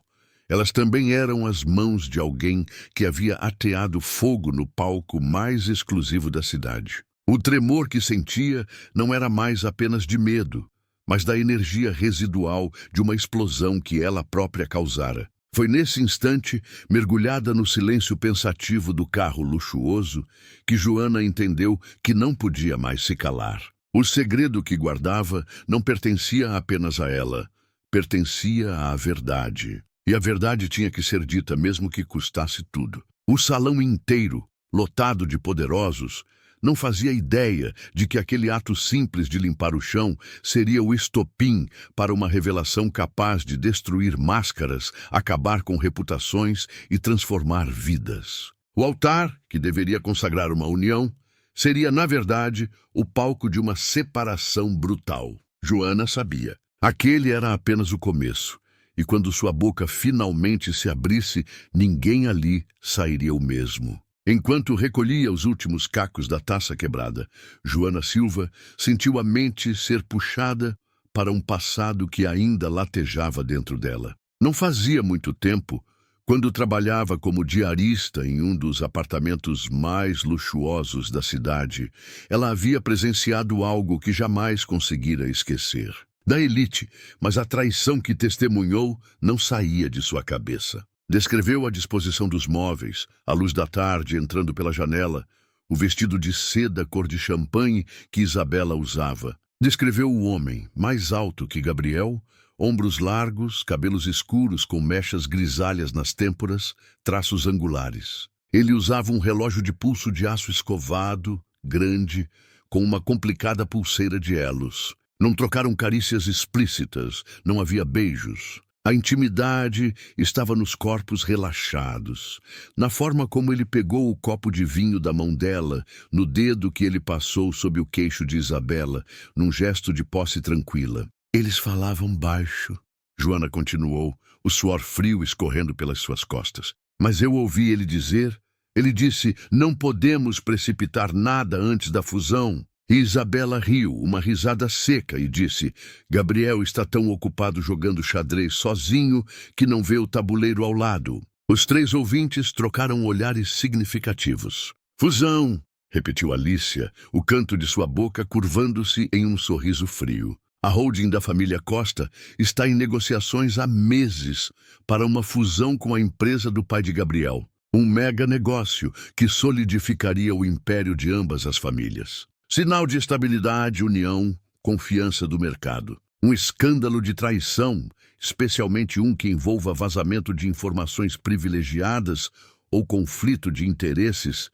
Elas também eram as mãos de alguém que havia ateado fogo no palco mais exclusivo da cidade. O tremor que sentia não era mais apenas de medo, mas da energia residual de uma explosão que ela própria causara. Foi nesse instante, mergulhada no silêncio pensativo do carro luxuoso, que Joana entendeu que não podia mais se calar. O segredo que guardava não pertencia apenas a ela, pertencia à verdade. E a verdade tinha que ser dita mesmo que custasse tudo. O salão inteiro, lotado de poderosos, não fazia ideia de que aquele ato simples de limpar o chão seria o estopim para uma revelação capaz de destruir máscaras, acabar com reputações e transformar vidas. O altar, que deveria consagrar uma união, seria, na verdade, o palco de uma separação brutal. Joana sabia. Aquele era apenas o começo. E quando sua boca finalmente se abrisse, ninguém ali sairia o mesmo. Enquanto recolhia os últimos cacos da taça quebrada, Joana Silva sentiu a mente ser puxada para um passado que ainda latejava dentro dela. Não fazia muito tempo, quando trabalhava como diarista em um dos apartamentos mais luxuosos da cidade, ela havia presenciado algo que jamais conseguira esquecer. Da elite, mas a traição que testemunhou não saía de sua cabeça. Descreveu a disposição dos móveis, a luz da tarde entrando pela janela, o vestido de seda cor de champanhe que Isabela usava. Descreveu o homem, mais alto que Gabriel, ombros largos, cabelos escuros com mechas grisalhas nas têmporas, traços angulares. Ele usava um relógio de pulso de aço escovado, grande, com uma complicada pulseira de elos. Não trocaram carícias explícitas, não havia beijos. A intimidade estava nos corpos relaxados, na forma como ele pegou o copo de vinho da mão dela, no dedo que ele passou sob o queixo de Isabela, num gesto de posse tranquila. Eles falavam baixo. Joana continuou, o suor frio escorrendo pelas suas costas. Mas eu ouvi ele dizer, ele disse, não podemos precipitar nada antes da fusão. E Isabela riu, uma risada seca, e disse, Gabriel está tão ocupado jogando xadrez sozinho que não vê o tabuleiro ao lado. Os três ouvintes trocaram olhares significativos. Fusão, repetiu Alicia, o canto de sua boca curvando-se em um sorriso frio. A holding da família Costa está em negociações há meses para uma fusão com a empresa do pai de Gabriel. Um mega negócio que solidificaria o império de ambas as famílias. Sinal de estabilidade, união, confiança do mercado. Um escândalo de traição, especialmente um que envolva vazamento de informações privilegiadas ou conflito de interesses,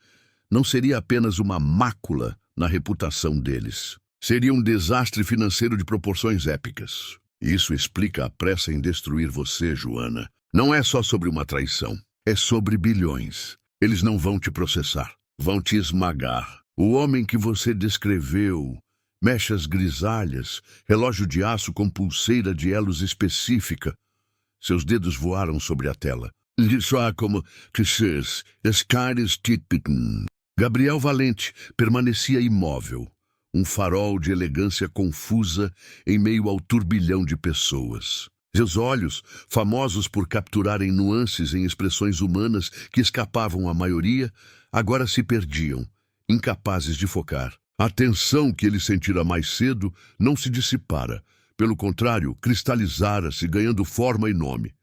não seria apenas uma mácula na reputação deles. Seria um desastre financeiro de proporções épicas. Isso explica a pressa em destruir você, Joana. Não é só sobre uma traição. É sobre bilhões. Eles não vão te processar. Vão te esmagar. O homem que você descreveu, mechas grisalhas, relógio de aço com pulseira de elos específica. Seus dedos voaram sobre a tela. Como Gabriel Valente permanecia imóvel, um farol de elegância confusa em meio ao turbilhão de pessoas. Seus olhos, famosos por capturarem nuances em expressões humanas que escapavam à maioria, agora se perdiam, incapazes de focar. A tensão que ele sentira mais cedo não se dissipara. Pelo contrário, cristalizara-se, ganhando forma e nome.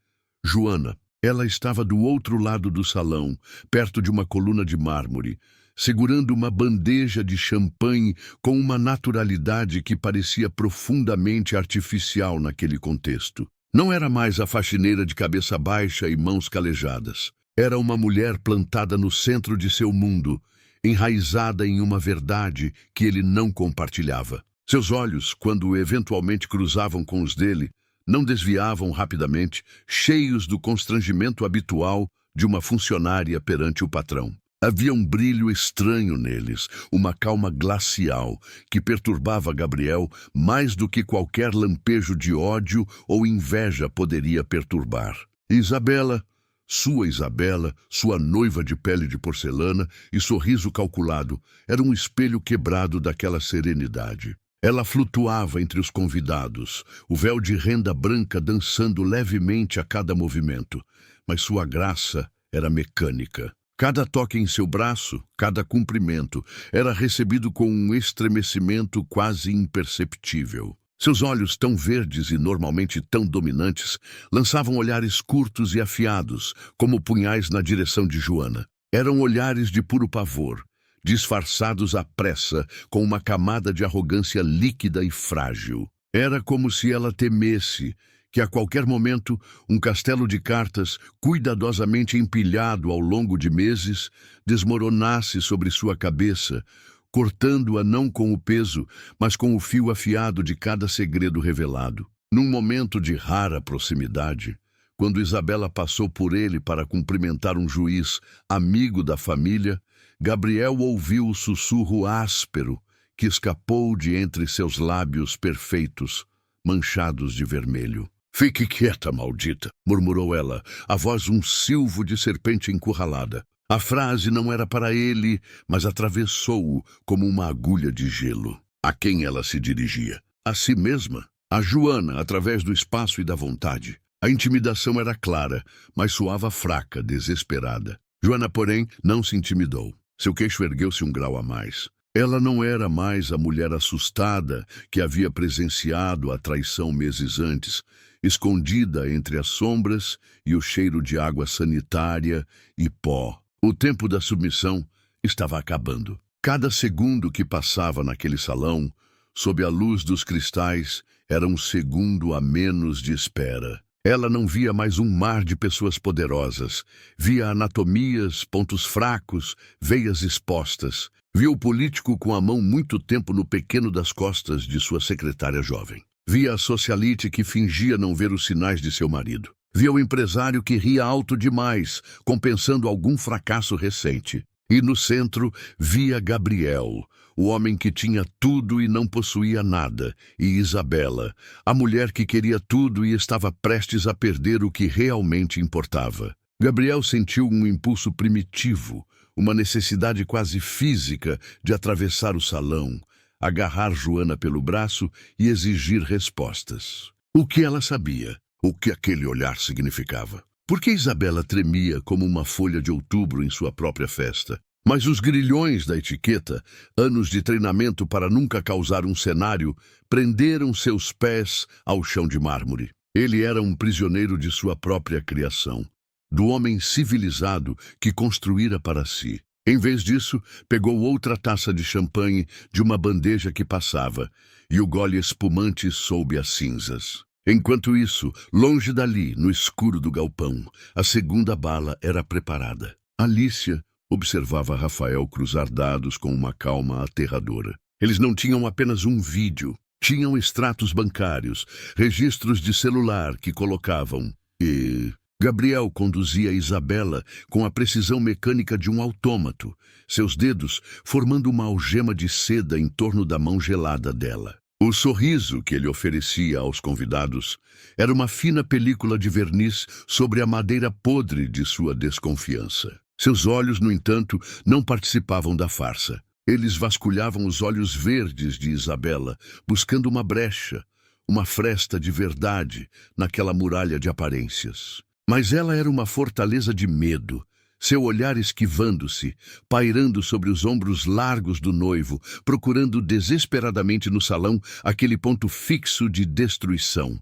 Joana. Ela estava do outro lado do salão, perto de uma coluna de mármore, segurando uma bandeja de champanhe com uma naturalidade que parecia profundamente artificial naquele contexto. Não era mais a faxineira de cabeça baixa e mãos calejadas. Era uma mulher plantada no centro de seu mundo, enraizada em uma verdade que ele não compartilhava. Seus olhos, quando eventualmente cruzavam com os dele, não desviavam rapidamente, cheios do constrangimento habitual de uma funcionária perante o patrão. Havia um brilho estranho neles, uma calma glacial, que perturbava Gabriel mais do que qualquer lampejo de ódio ou inveja poderia perturbar. Isabela, sua noiva de pele de porcelana e sorriso calculado, era um espelho quebrado daquela serenidade. Ela flutuava entre os convidados, o véu de renda branca dançando levemente a cada movimento, mas sua graça era mecânica. Cada toque em seu braço, cada cumprimento, era recebido com um estremecimento quase imperceptível. Seus olhos, tão verdes e normalmente tão dominantes, lançavam olhares curtos e afiados, como punhais na direção de Joana. Eram olhares de puro pavor, disfarçados à pressa, com uma camada de arrogância líquida e frágil. Era como se ela temesse que a qualquer momento um castelo de cartas, cuidadosamente empilhado ao longo de meses, desmoronasse sobre sua cabeça, cortando-a não com o peso, mas com o fio afiado de cada segredo revelado. Num momento de rara proximidade, quando Isabela passou por ele para cumprimentar um juiz, amigo da família, Gabriel ouviu o sussurro áspero que escapou de entre seus lábios perfeitos, manchados de vermelho. "Fique quieta, maldita", murmurou ela, a voz um silvo de serpente encurralada. A frase não era para ele, mas atravessou-o como uma agulha de gelo. A quem ela se dirigia? A si mesma? A Joana, através do espaço e da vontade. A intimidação era clara, mas soava fraca, desesperada. Joana, porém, não se intimidou. Seu queixo ergueu-se um grau a mais. Ela não era mais a mulher assustada que havia presenciado a traição meses antes, escondida entre as sombras e o cheiro de água sanitária e pó. O tempo da submissão estava acabando. Cada segundo que passava naquele salão, sob a luz dos cristais, era um segundo a menos de espera. Ela não via mais um mar de pessoas poderosas. Via anatomias, pontos fracos, veias expostas. Via o político com a mão muito tempo no pequeno das costas de sua secretária jovem. Via a socialite que fingia não ver os sinais de seu marido. Via o empresário que ria alto demais, compensando algum fracasso recente. E no centro, via Gabriel, o homem que tinha tudo e não possuía nada, e Isabela, a mulher que queria tudo e estava prestes a perder o que realmente importava. Gabriel sentiu um impulso primitivo, uma necessidade quase física de atravessar o salão, agarrar Joana pelo braço e exigir respostas. O que ela sabia? O que aquele olhar significava? Por que Isabela tremia como uma folha de outubro em sua própria festa? Mas os grilhões da etiqueta, anos de treinamento para nunca causar um cenário, prenderam seus pés ao chão de mármore. Ele era um prisioneiro de sua própria criação, do homem civilizado que construíra para si. Em vez disso, pegou outra taça de champanhe de uma bandeja que passava, e o gole espumante soube as cinzas. Enquanto isso, longe dali, no escuro do galpão, a segunda bala era preparada. Alicia observava Rafael cruzar dados com uma calma aterradora. Eles não tinham apenas um vídeo, tinham extratos bancários, registros de celular que colocavam. E Gabriel conduzia Isabela com a precisão mecânica de um autômato, seus dedos formando uma algema de seda em torno da mão gelada dela. O sorriso que ele oferecia aos convidados era uma fina película de verniz sobre a madeira podre de sua desconfiança. Seus olhos, no entanto, não participavam da farsa. Eles vasculhavam os olhos verdes de Isabela, buscando uma brecha, uma fresta de verdade naquela muralha de aparências. Mas ela era uma fortaleza de medo, seu olhar esquivando-se, pairando sobre os ombros largos do noivo, procurando desesperadamente no salão aquele ponto fixo de destruição.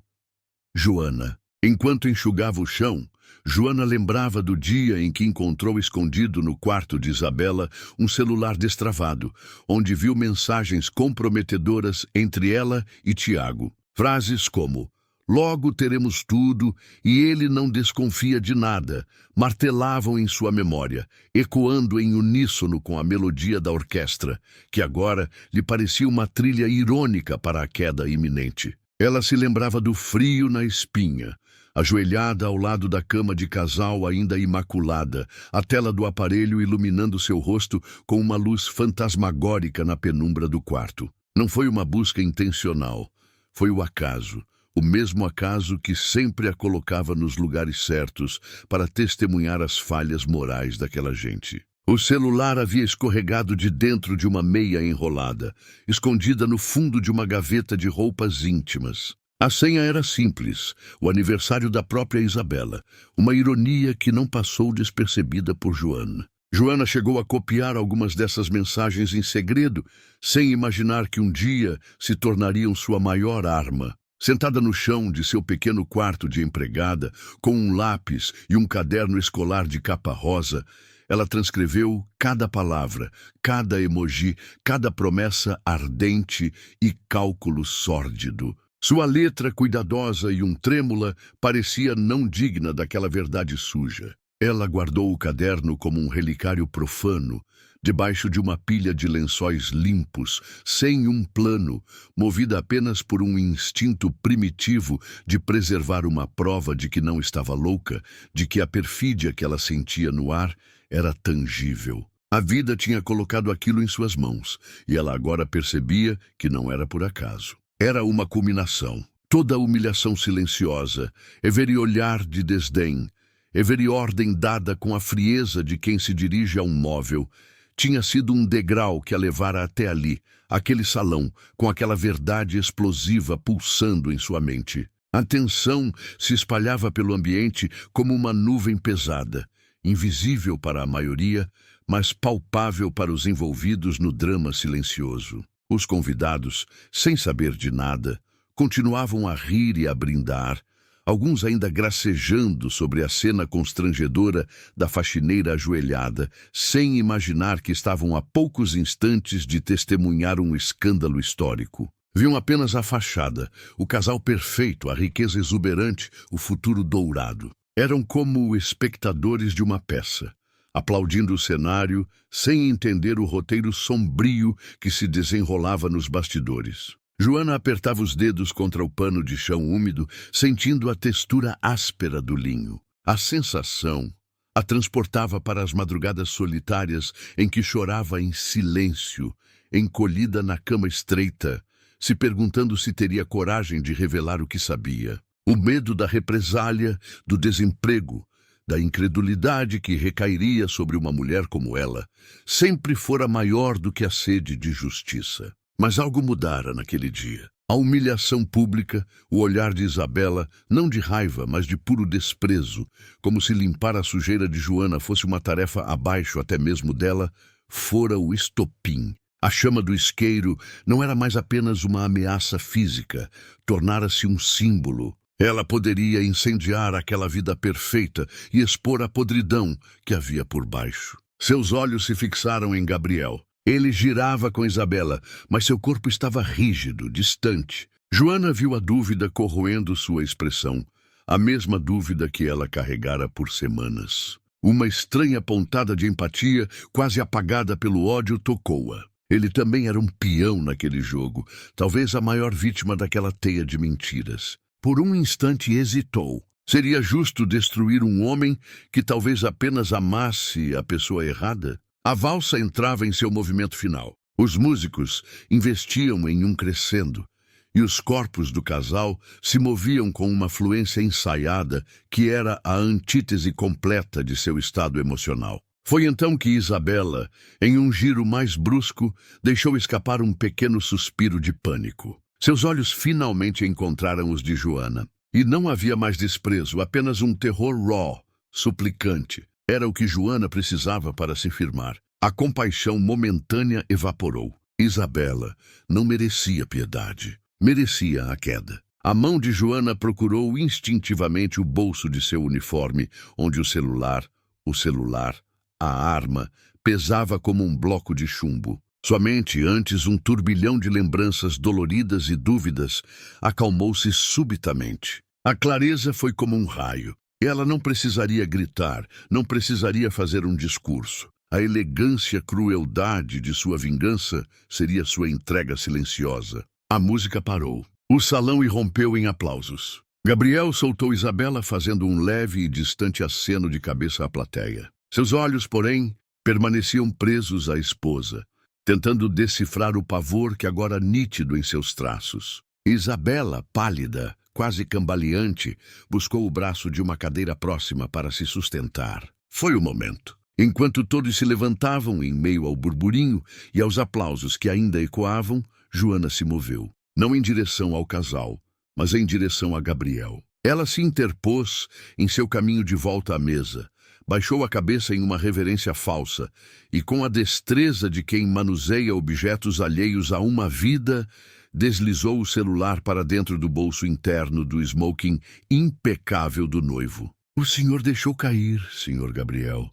Joana. Enquanto enxugava o chão, Joana lembrava do dia em que encontrou escondido no quarto de Isabela um celular destravado, onde viu mensagens comprometedoras entre ela e Tiago. Frases como: "Logo teremos tudo" e "ele não desconfia de nada" martelavam em sua memória, ecoando em uníssono com a melodia da orquestra, que agora lhe parecia uma trilha irônica para a queda iminente. Ela se lembrava do frio na espinha, ajoelhada ao lado da cama de casal ainda imaculada, a tela do aparelho iluminando seu rosto com uma luz fantasmagórica na penumbra do quarto. Não foi uma busca intencional, foi o acaso. O mesmo acaso que sempre a colocava nos lugares certos para testemunhar as falhas morais daquela gente. O celular havia escorregado de dentro de uma meia enrolada, escondida no fundo de uma gaveta de roupas íntimas. A senha era simples, o aniversário da própria Isabela, uma ironia que não passou despercebida por Joana. Joana chegou a copiar algumas dessas mensagens em segredo, sem imaginar que um dia se tornariam sua maior arma. Sentada no chão de seu pequeno quarto de empregada, com um lápis e um caderno escolar de capa rosa, ela transcreveu cada palavra, cada emoji, cada promessa ardente e cálculo sórdido. Sua letra cuidadosa e trêmula parecia não digna daquela verdade suja. Ela guardou o caderno como um relicário profano, debaixo de uma pilha de lençóis limpos, sem um plano, movida apenas por um instinto primitivo de preservar uma prova de que não estava louca, de que a perfídia que ela sentia no ar era tangível. A vida tinha colocado aquilo em suas mãos, e ela agora percebia que não era por acaso. Era uma culminação. Toda a humilhação silenciosa, every olhar de desdém, every ordem dada com a frieza de quem se dirige a um móvel, tinha sido um degrau que a levara até ali, aquele salão, com aquela verdade explosiva pulsando em sua mente. A tensão se espalhava pelo ambiente como uma nuvem pesada, invisível para a maioria, mas palpável para os envolvidos no drama silencioso. Os convidados, sem saber de nada, continuavam a rir e a brindar, alguns ainda gracejando sobre a cena constrangedora da faxineira ajoelhada, sem imaginar que estavam a poucos instantes de testemunhar um escândalo histórico. Viam apenas a fachada, o casal perfeito, a riqueza exuberante, o futuro dourado. Eram como espectadores de uma peça, aplaudindo o cenário, sem entender o roteiro sombrio que se desenrolava nos bastidores. Joana apertava os dedos contra o pano de chão úmido, sentindo a textura áspera do linho. A sensação a transportava para as madrugadas solitárias em que chorava em silêncio, encolhida na cama estreita, se perguntando se teria coragem de revelar o que sabia. O medo da represália, do desemprego, da incredulidade que recairia sobre uma mulher como ela, sempre fora maior do que a sede de justiça. Mas algo mudara naquele dia. A humilhação pública, o olhar de Isabela, não de raiva, mas de puro desprezo, como se limpar a sujeira de Joana fosse uma tarefa abaixo até mesmo dela, fora o estopim. A chama do isqueiro não era mais apenas uma ameaça física, tornara-se um símbolo. Ela poderia incendiar aquela vida perfeita e expor a podridão que havia por baixo. Seus olhos se fixaram em Gabriel. Ele girava com Isabela, mas seu corpo estava rígido, distante. Joana viu a dúvida corroendo sua expressão, a mesma dúvida que ela carregara por semanas. Uma estranha pontada de empatia, quase apagada pelo ódio, tocou-a. Ele também era um peão naquele jogo, talvez a maior vítima daquela teia de mentiras. Por um instante hesitou. Seria justo destruir um homem que talvez apenas amasse a pessoa errada? A valsa entrava em seu movimento final. Os músicos investiam em um crescendo, e os corpos do casal se moviam com uma fluência ensaiada que era a antítese completa de seu estado emocional. Foi então que Isabela, em um giro mais brusco, deixou escapar um pequeno suspiro de pânico. Seus olhos finalmente encontraram os de Joana. E não havia mais desprezo, apenas um terror raw, suplicante. Era o que Joana precisava para se firmar. A compaixão momentânea evaporou. Isabela não merecia piedade. Merecia a queda. A mão de Joana procurou instintivamente o bolso de seu uniforme, onde o celular, a arma, pesava como um bloco de chumbo. Sua mente, antes um turbilhão de lembranças doloridas e dúvidas, acalmou-se subitamente. A clareza foi como um raio. Ela não precisaria gritar, não precisaria fazer um discurso. A elegância crueldade de sua vingança seria sua entrega silenciosa. A música parou. O salão irrompeu em aplausos. Gabriel soltou Isabela fazendo um leve e distante aceno de cabeça à plateia. Seus olhos, porém, permaneciam presos à esposa, tentando decifrar o pavor que agora nítido em seus traços. Isabela, pálida, quase cambaleante, buscou o braço de uma cadeira próxima para se sustentar. Foi o momento. Enquanto todos se levantavam em meio ao burburinho e aos aplausos que ainda ecoavam, Joana se moveu. Não em direção ao casal, mas em direção a Gabriel. Ela se interpôs em seu caminho de volta à mesa, baixou a cabeça em uma reverência falsa e, com a destreza de quem manuseia objetos alheios a uma vida, deslizou o celular para dentro do bolso interno do smoking impecável do noivo. "O senhor deixou cair, senhor Gabriel",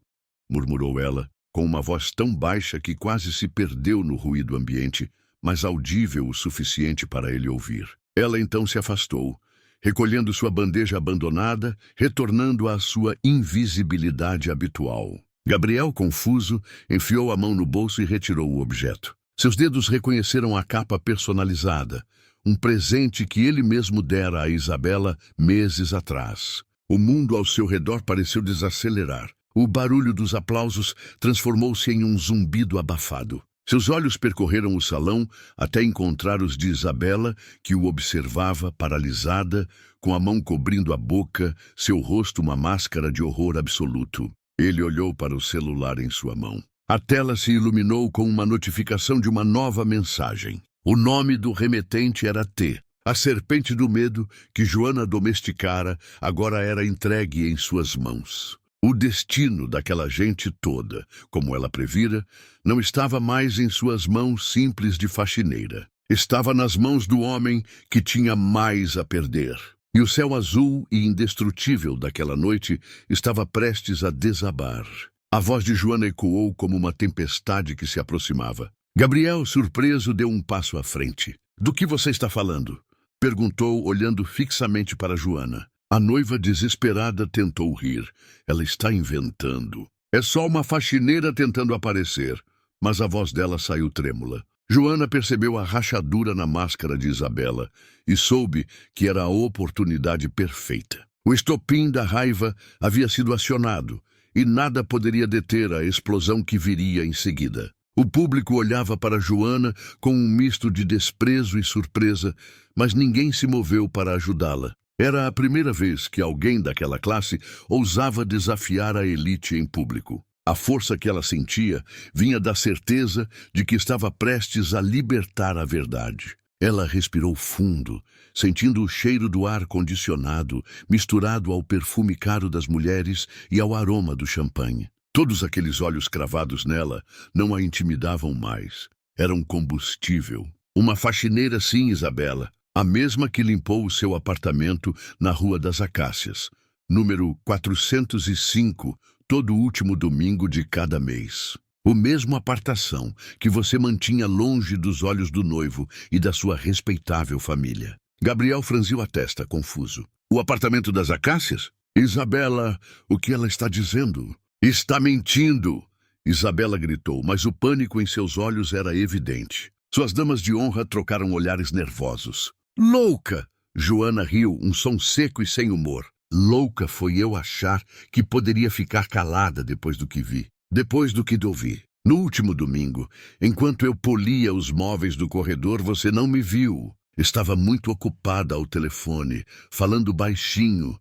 murmurou ela, com uma voz tão baixa que quase se perdeu no ruído ambiente, mas audível o suficiente para ele ouvir. Ela então se afastou, recolhendo sua bandeja abandonada, retornando à sua invisibilidade habitual. Gabriel, confuso, enfiou a mão no bolso e retirou o objeto. Seus dedos reconheceram a capa personalizada, um presente que ele mesmo dera a Isabela meses atrás. O mundo ao seu redor pareceu desacelerar. O barulho dos aplausos transformou-se em um zumbido abafado. Seus olhos percorreram o salão até encontrar os de Isabela, que o observava, paralisada, com a mão cobrindo a boca, seu rosto uma máscara de horror absoluto. Ele olhou para o celular em sua mão. A tela se iluminou com uma notificação de uma nova mensagem. O nome do remetente era T. A serpente do medo que Joana domesticara agora era entregue em suas mãos. O destino daquela gente toda, como ela previra, não estava mais em suas mãos simples de faxineira. Estava nas mãos do homem que tinha mais a perder. E o céu azul e indestrutível daquela noite estava prestes a desabar. A voz de Joana ecoou como uma tempestade que se aproximava. Gabriel, surpreso, deu um passo à frente. "Do que você está falando?" perguntou, olhando fixamente para Joana. A noiva desesperada tentou rir. Ela está inventando. É só uma faxineira tentando aparecer. Mas a voz dela saiu trêmula. Joana percebeu a rachadura na máscara de Isabela e soube que era a oportunidade perfeita. O estopim da raiva havia sido acionado e nada poderia deter a explosão que viria em seguida. O público olhava para Joana com um misto de desprezo e surpresa, mas ninguém se moveu para ajudá-la. Era a primeira vez que alguém daquela classe ousava desafiar a elite em público. A força que ela sentia vinha da certeza de que estava prestes a libertar a verdade. Ela respirou fundo, sentindo o cheiro do ar condicionado, misturado ao perfume caro das mulheres e ao aroma do champanhe. Todos aqueles olhos cravados nela não a intimidavam mais. Eram combustível. Uma faxineira, sim, Isabela. A mesma que limpou o seu apartamento na Rua das Acácias, número 405, todo último domingo de cada mês. O mesmo apartação que você mantinha longe dos olhos do noivo e da sua respeitável família. Gabriel franziu a testa, confuso. "O apartamento das Acácias? Isabela, o que ela está dizendo?" "Está mentindo!" Isabela gritou, mas o pânico em seus olhos era evidente. Suas damas de honra trocaram olhares nervosos. "Louca!" Joana riu, um som seco e sem humor. "Louca foi eu achar que poderia ficar calada depois do que vi. Depois do que ouvi. No último domingo, enquanto eu polia os móveis do corredor, você não me viu. Estava muito ocupada ao telefone, falando baixinho,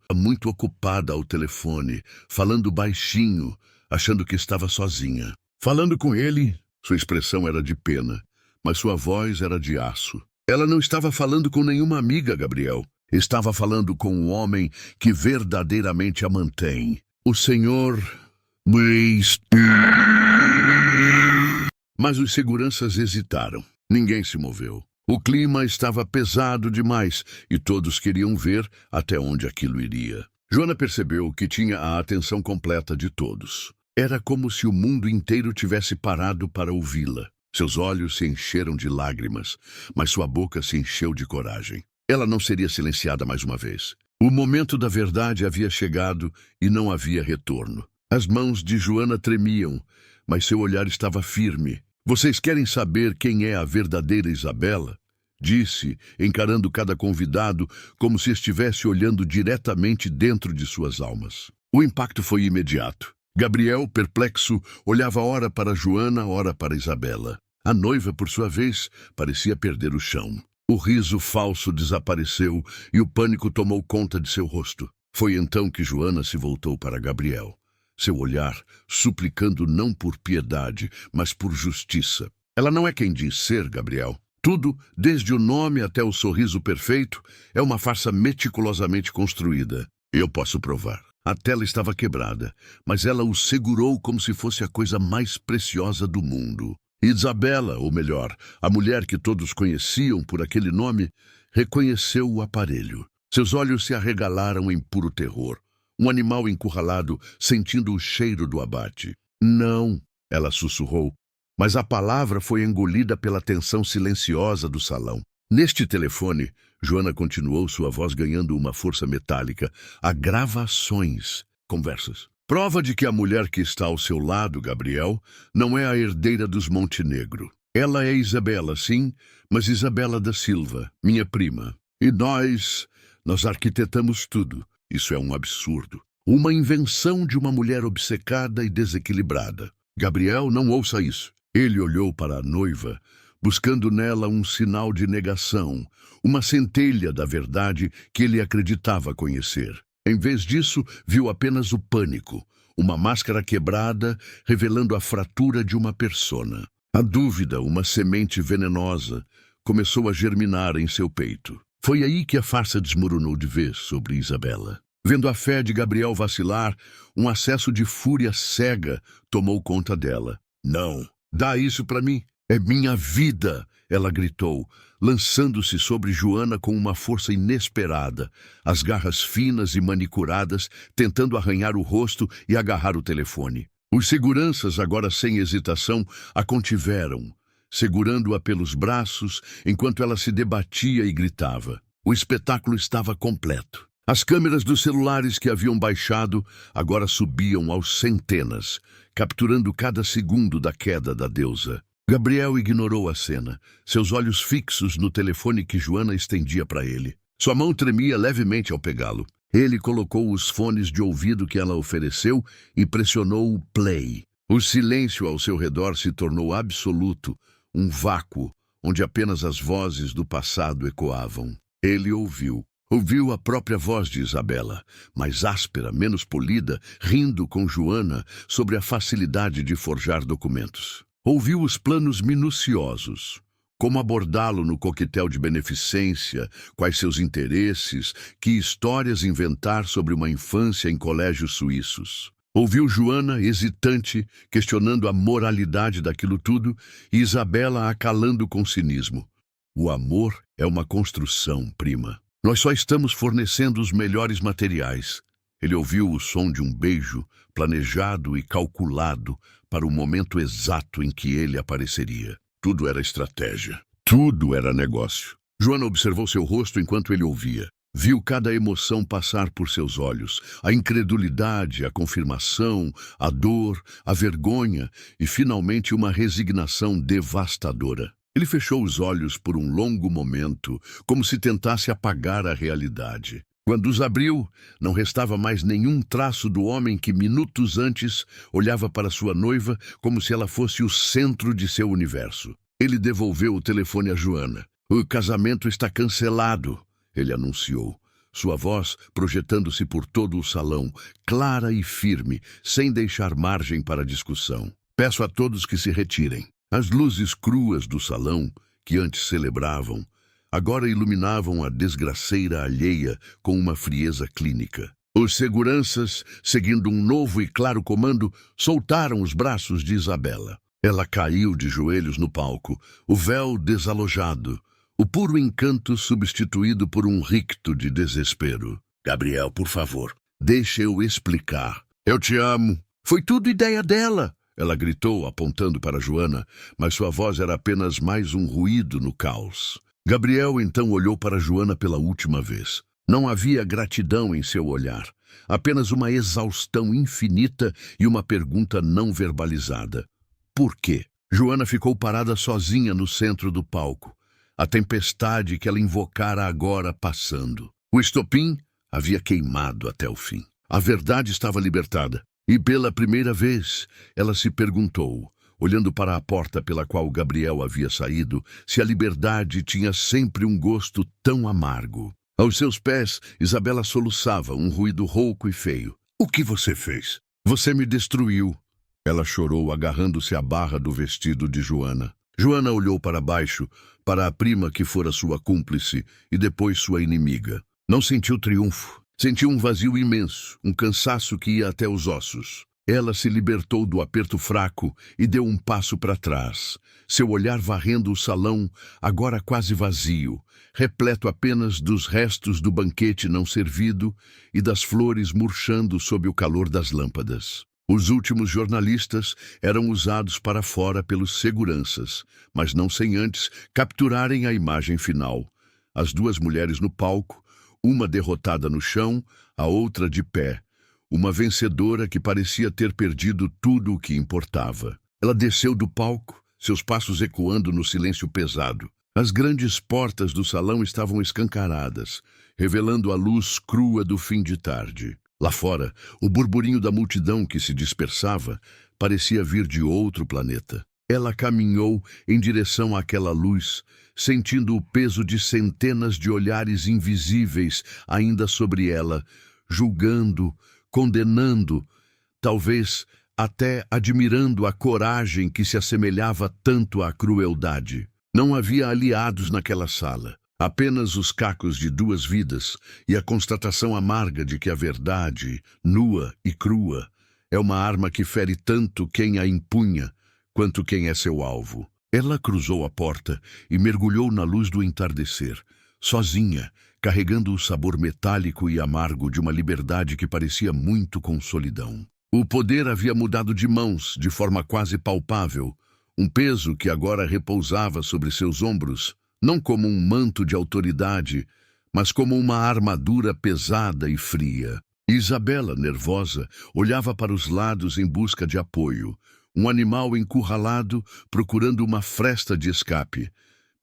achando que estava sozinha. Falando com ele, sua expressão era de pena, mas sua voz era de aço. Ela não estava falando com nenhuma amiga, Gabriel. Estava falando com um homem que verdadeiramente a mantém. O Senhor Mas os seguranças hesitaram. Ninguém se moveu. O clima estava pesado demais e todos queriam ver até onde aquilo iria. Joana percebeu que tinha a atenção completa de todos. Era como se o mundo inteiro tivesse parado para ouvi-la. Seus olhos se encheram de lágrimas, mas sua boca se encheu de coragem. Ela não seria silenciada mais uma vez. O momento da verdade havia chegado e não havia retorno. As mãos de Joana tremiam, mas seu olhar estava firme. Vocês querem saber quem é a verdadeira Isabela? Disse, encarando cada convidado como se estivesse olhando diretamente dentro de suas almas. O impacto foi imediato. Gabriel, perplexo, olhava ora para Joana, ora para Isabela. A noiva, por sua vez, parecia perder o chão. O riso falso desapareceu e o pânico tomou conta de seu rosto. Foi então que Joana se voltou para Gabriel. Seu olhar suplicando não por piedade, mas por justiça. Ela não é quem diz ser, Gabriel. Tudo, desde o nome até o sorriso perfeito, é uma farsa meticulosamente construída. Eu posso provar. A tela estava quebrada, mas ela o segurou como se fosse a coisa mais preciosa do mundo. Isabela, ou melhor, a mulher que todos conheciam por aquele nome, reconheceu o aparelho. Seus olhos se arregalaram em puro terror. Um animal encurralado, sentindo o cheiro do abate. Não, ela sussurrou, mas a palavra foi engolida pela tensão silenciosa do salão. Neste telefone, Joana continuou, sua voz ganhando uma força metálica. Há gravações, conversas. Prova de que a mulher que está ao seu lado, Gabriel, não é a herdeira dos Montenegro. Ela é Isabela, sim, mas Isabela da Silva, minha prima. E nós arquitetamos tudo. Isso é um absurdo. Uma invenção de uma mulher obcecada e desequilibrada. Gabriel, não ouça isso. Ele olhou para a noiva, buscando nela um sinal de negação, uma centelha da verdade que ele acreditava conhecer. Em vez disso, viu apenas o pânico, uma máscara quebrada, revelando a fratura de uma persona. A dúvida, uma semente venenosa, começou a germinar em seu peito. Foi aí que a farsa desmoronou de vez sobre Isabela. Vendo a fé de Gabriel vacilar, um acesso de fúria cega tomou conta dela. Não, dá isso para mim. É minha vida, ela gritou, lançando-se sobre Joana com uma força inesperada, as garras finas e manicuradas, tentando arranhar o rosto e agarrar o telefone. Os seguranças, agora sem hesitação, a contiveram, segurando-a pelos braços enquanto ela se debatia e gritava. O espetáculo estava completo. As câmeras dos celulares que haviam baixado agora subiam aos centenas, capturando cada segundo da queda da deusa. Gabriel ignorou a cena, seus olhos fixos no telefone que Joana estendia para ele. Sua mão tremia levemente ao pegá-lo. Ele colocou os fones de ouvido que ela ofereceu e pressionou o play. O silêncio ao seu redor se tornou absoluto, um vácuo, onde apenas as vozes do passado ecoavam. Ele ouviu. Ouviu a própria voz de Isabela, mais áspera, menos polida, rindo com Joana sobre a facilidade de forjar documentos. Ouviu os planos minuciosos, como abordá-lo no coquetel de beneficência, quais seus interesses, que histórias inventar sobre uma infância em colégios suíços. Ouviu Joana, hesitante, questionando a moralidade daquilo tudo, e Isabela acalando com cinismo. O amor é uma construção, prima. Nós só estamos fornecendo os melhores materiais. Ele ouviu o som de um beijo, planejado e calculado, para o momento exato em que ele apareceria. Tudo era estratégia. Tudo era negócio. Joana observou seu rosto enquanto ele ouvia. Viu cada emoção passar por seus olhos. A incredulidade, a confirmação, a dor, a vergonha e, finalmente, uma resignação devastadora. Ele fechou os olhos por um longo momento, como se tentasse apagar a realidade. Quando os abriu, não restava mais nenhum traço do homem que minutos antes olhava para sua noiva como se ela fosse o centro de seu universo. Ele devolveu o telefone a Joana. O casamento está cancelado, ele anunciou. Sua voz projetando-se por todo o salão, clara e firme, sem deixar margem para discussão. Peço a todos que se retirem. As luzes cruas do salão, que antes celebravam, agora iluminavam a desgraceira alheia com uma frieza clínica. Os seguranças, seguindo um novo e claro comando, soltaram os braços de Isabela. Ela caiu de joelhos no palco, o véu desalojado, o puro encanto substituído por um ricto de desespero. Gabriel, por favor, deixe eu explicar. Eu te amo. Foi tudo ideia dela, ela gritou, apontando para Joana, mas sua voz era apenas mais um ruído no caos. Gabriel então olhou para Joana pela última vez. Não havia gratidão em seu olhar, apenas uma exaustão infinita e uma pergunta não verbalizada. Por quê? Joana ficou parada sozinha no centro do palco, a tempestade que ela invocara agora passando. O estopim havia queimado até o fim. A verdade estava libertada, e pela primeira vez ela se perguntou, olhando para a porta pela qual Gabriel havia saído, se a liberdade tinha sempre um gosto tão amargo. Aos seus pés, Isabela soluçava, um ruído rouco e feio. O que você fez? Você me destruiu. Ela chorou, agarrando-se à barra do vestido de Joana. Joana olhou para baixo, para a prima que fora sua cúmplice e depois sua inimiga. Não sentiu triunfo. Sentiu um vazio imenso, um cansaço que ia até os ossos. Ela se libertou do aperto fraco e deu um passo para trás, seu olhar varrendo o salão, agora quase vazio, repleto apenas dos restos do banquete não servido e das flores murchando sob o calor das lâmpadas. Os últimos jornalistas eram usados para fora pelos seguranças, mas não sem antes capturarem a imagem final. As duas mulheres no palco, uma derrotada no chão, a outra de pé. Uma vencedora que parecia ter perdido tudo o que importava. Ela desceu do palco, seus passos ecoando no silêncio pesado. As grandes portas do salão estavam escancaradas, revelando a luz crua do fim de tarde. Lá fora, o burburinho da multidão que se dispersava parecia vir de outro planeta. Ela caminhou em direção àquela luz, sentindo o peso de centenas de olhares invisíveis ainda sobre ela, julgando, condenando, talvez até admirando a coragem que se assemelhava tanto à crueldade. Não havia aliados naquela sala, apenas os cacos de duas vidas e a constatação amarga de que a verdade, nua e crua, é uma arma que fere tanto quem a empunha quanto quem é seu alvo. Ela cruzou a porta e mergulhou na luz do entardecer, sozinha, carregando o sabor metálico e amargo de uma liberdade que parecia muito com solidão. O poder havia mudado de mãos, de forma quase palpável, um peso que agora repousava sobre seus ombros, não como um manto de autoridade, mas como uma armadura pesada e fria. Isabela, nervosa, olhava para os lados em busca de apoio, um animal encurralado procurando uma fresta de escape,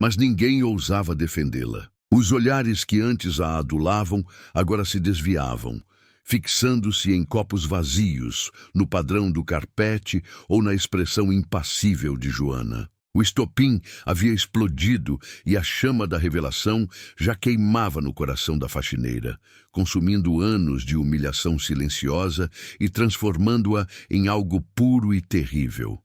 mas ninguém ousava defendê-la. Os olhares que antes a adulavam agora se desviavam, fixando-se em copos vazios, no padrão do carpete ou na expressão impassível de Joana. O estopim havia explodido e a chama da revelação já queimava no coração da faxineira, consumindo anos de humilhação silenciosa e transformando-a em algo puro e terrível.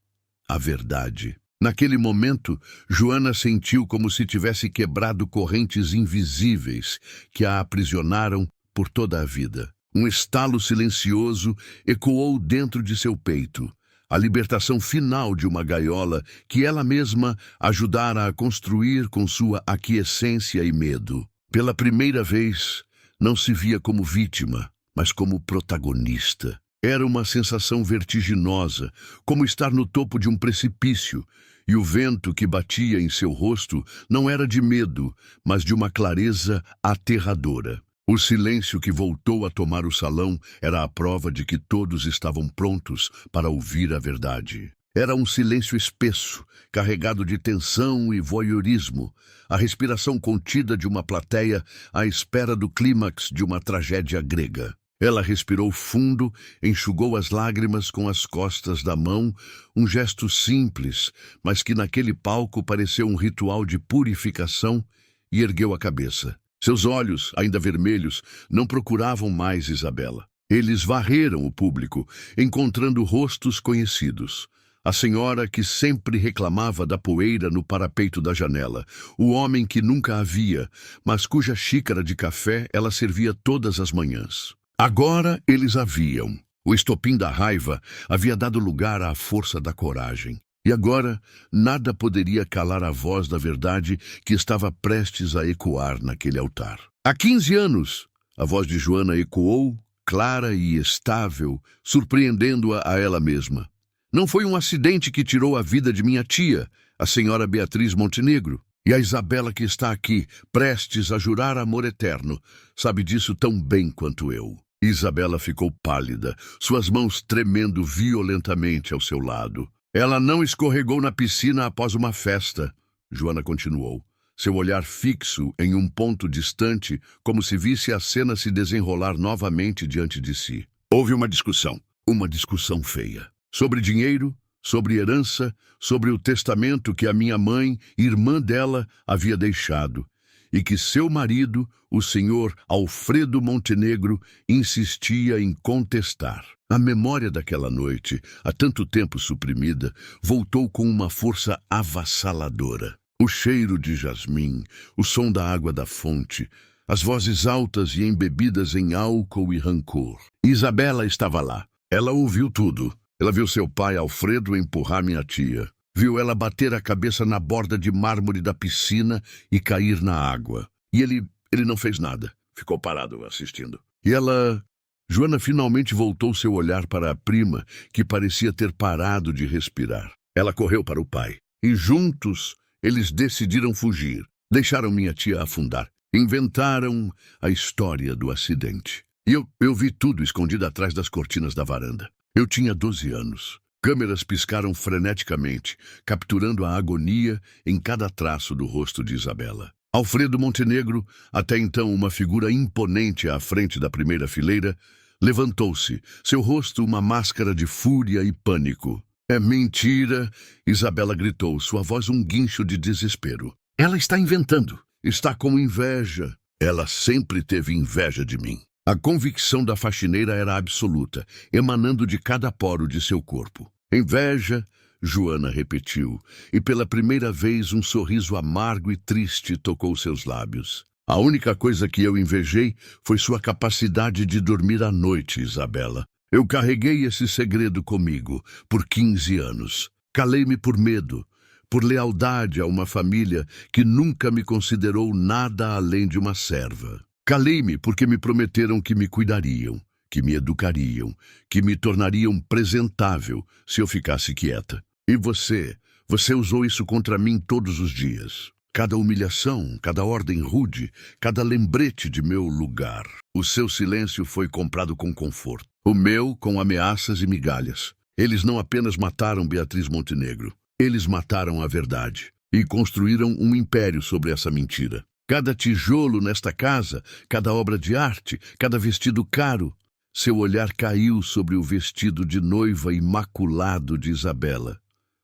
A verdade. Naquele momento, Joana sentiu como se tivesse quebrado correntes invisíveis que a aprisionaram por toda a vida. Um estalo silencioso ecoou dentro de seu peito, a libertação final de uma gaiola que ela mesma ajudara a construir com sua aquiescência e medo. Pela primeira vez, não se via como vítima, mas como protagonista. Era uma sensação vertiginosa, como estar no topo de um precipício, e o vento que batia em seu rosto não era de medo, mas de uma clareza aterradora. O silêncio que voltou a tomar o salão era a prova de que todos estavam prontos para ouvir a verdade. Era um silêncio espesso, carregado de tensão e voyeurismo, a respiração contida de uma plateia à espera do clímax de uma tragédia grega. Ela respirou fundo, enxugou as lágrimas com as costas da mão, um gesto simples, mas que naquele palco pareceu um ritual de purificação, e ergueu a cabeça. Seus olhos, ainda vermelhos, não procuravam mais Isabela. Eles varreram o público, encontrando rostos conhecidos. A senhora que sempre reclamava da poeira no parapeito da janela, o homem que nunca a via, mas cuja xícara de café ela servia todas as manhãs. Agora eles a viam. O estopim da raiva havia dado lugar à força da coragem. E agora, nada poderia calar a voz da verdade que estava prestes a ecoar naquele altar. Há 15 anos, a voz de Joana ecoou, clara e estável, surpreendendo-a a ela mesma. Não foi um acidente que tirou a vida de minha tia, a senhora Beatriz Montenegro. E a Isabela que está aqui, prestes a jurar amor eterno, sabe disso tão bem quanto eu. Isabela ficou pálida, suas mãos tremendo violentamente ao seu lado. Ela não escorregou na piscina após uma festa, Joana continuou, seu olhar fixo em um ponto distante, como se visse a cena se desenrolar novamente diante de si. Houve uma discussão feia. Sobre dinheiro, sobre herança, sobre o testamento que a minha mãe, irmã dela, havia deixado, e que seu marido, o senhor Alfredo Montenegro, insistia em contestar. A memória daquela noite, há tanto tempo suprimida, voltou com uma força avassaladora. O cheiro de jasmim, o som da água da fonte, as vozes altas e embebidas em álcool e rancor. Isabela estava lá. Ela ouviu tudo. Ela viu seu pai, Alfredo, empurrar minha tia. Viu ela bater a cabeça na borda de mármore da piscina e cair na água. E ele não fez nada. Ficou parado assistindo. E ela... Joana finalmente voltou seu olhar para a prima, que parecia ter parado de respirar. Ela correu para o pai. E juntos, eles decidiram fugir. Deixaram minha tia afundar. Inventaram a história do acidente. E eu vi tudo escondido atrás das cortinas da varanda. Eu tinha 12 anos. Câmeras piscaram freneticamente, capturando a agonia em cada traço do rosto de Isabela. Alfredo Montenegro, até então uma figura imponente à frente da primeira fileira, levantou-se, seu rosto uma máscara de fúria e pânico. É mentira, Isabela gritou, sua voz um guincho de desespero. Ela está inventando, está com inveja. Ela sempre teve inveja de mim. A convicção da faxineira era absoluta, emanando de cada poro de seu corpo. Inveja, Joana repetiu, e pela primeira vez um sorriso amargo e triste tocou seus lábios. A única coisa que eu invejei foi sua capacidade de dormir à noite, Isabela. Eu carreguei esse segredo comigo por 15 anos. Calei-me por medo, por lealdade a uma família que nunca me considerou nada além de uma serva. Calei-me porque me prometeram que me cuidariam, que me educariam, que me tornariam presentável se eu ficasse quieta. E você usou isso contra mim todos os dias. Cada humilhação, cada ordem rude, cada lembrete de meu lugar. O seu silêncio foi comprado com conforto. O meu com ameaças e migalhas. Eles não apenas mataram Beatriz Montenegro. Eles mataram a verdade. E construíram um império sobre essa mentira. Cada tijolo nesta casa, cada obra de arte, cada vestido caro. Seu olhar caiu sobre o vestido de noiva imaculado de Isabela.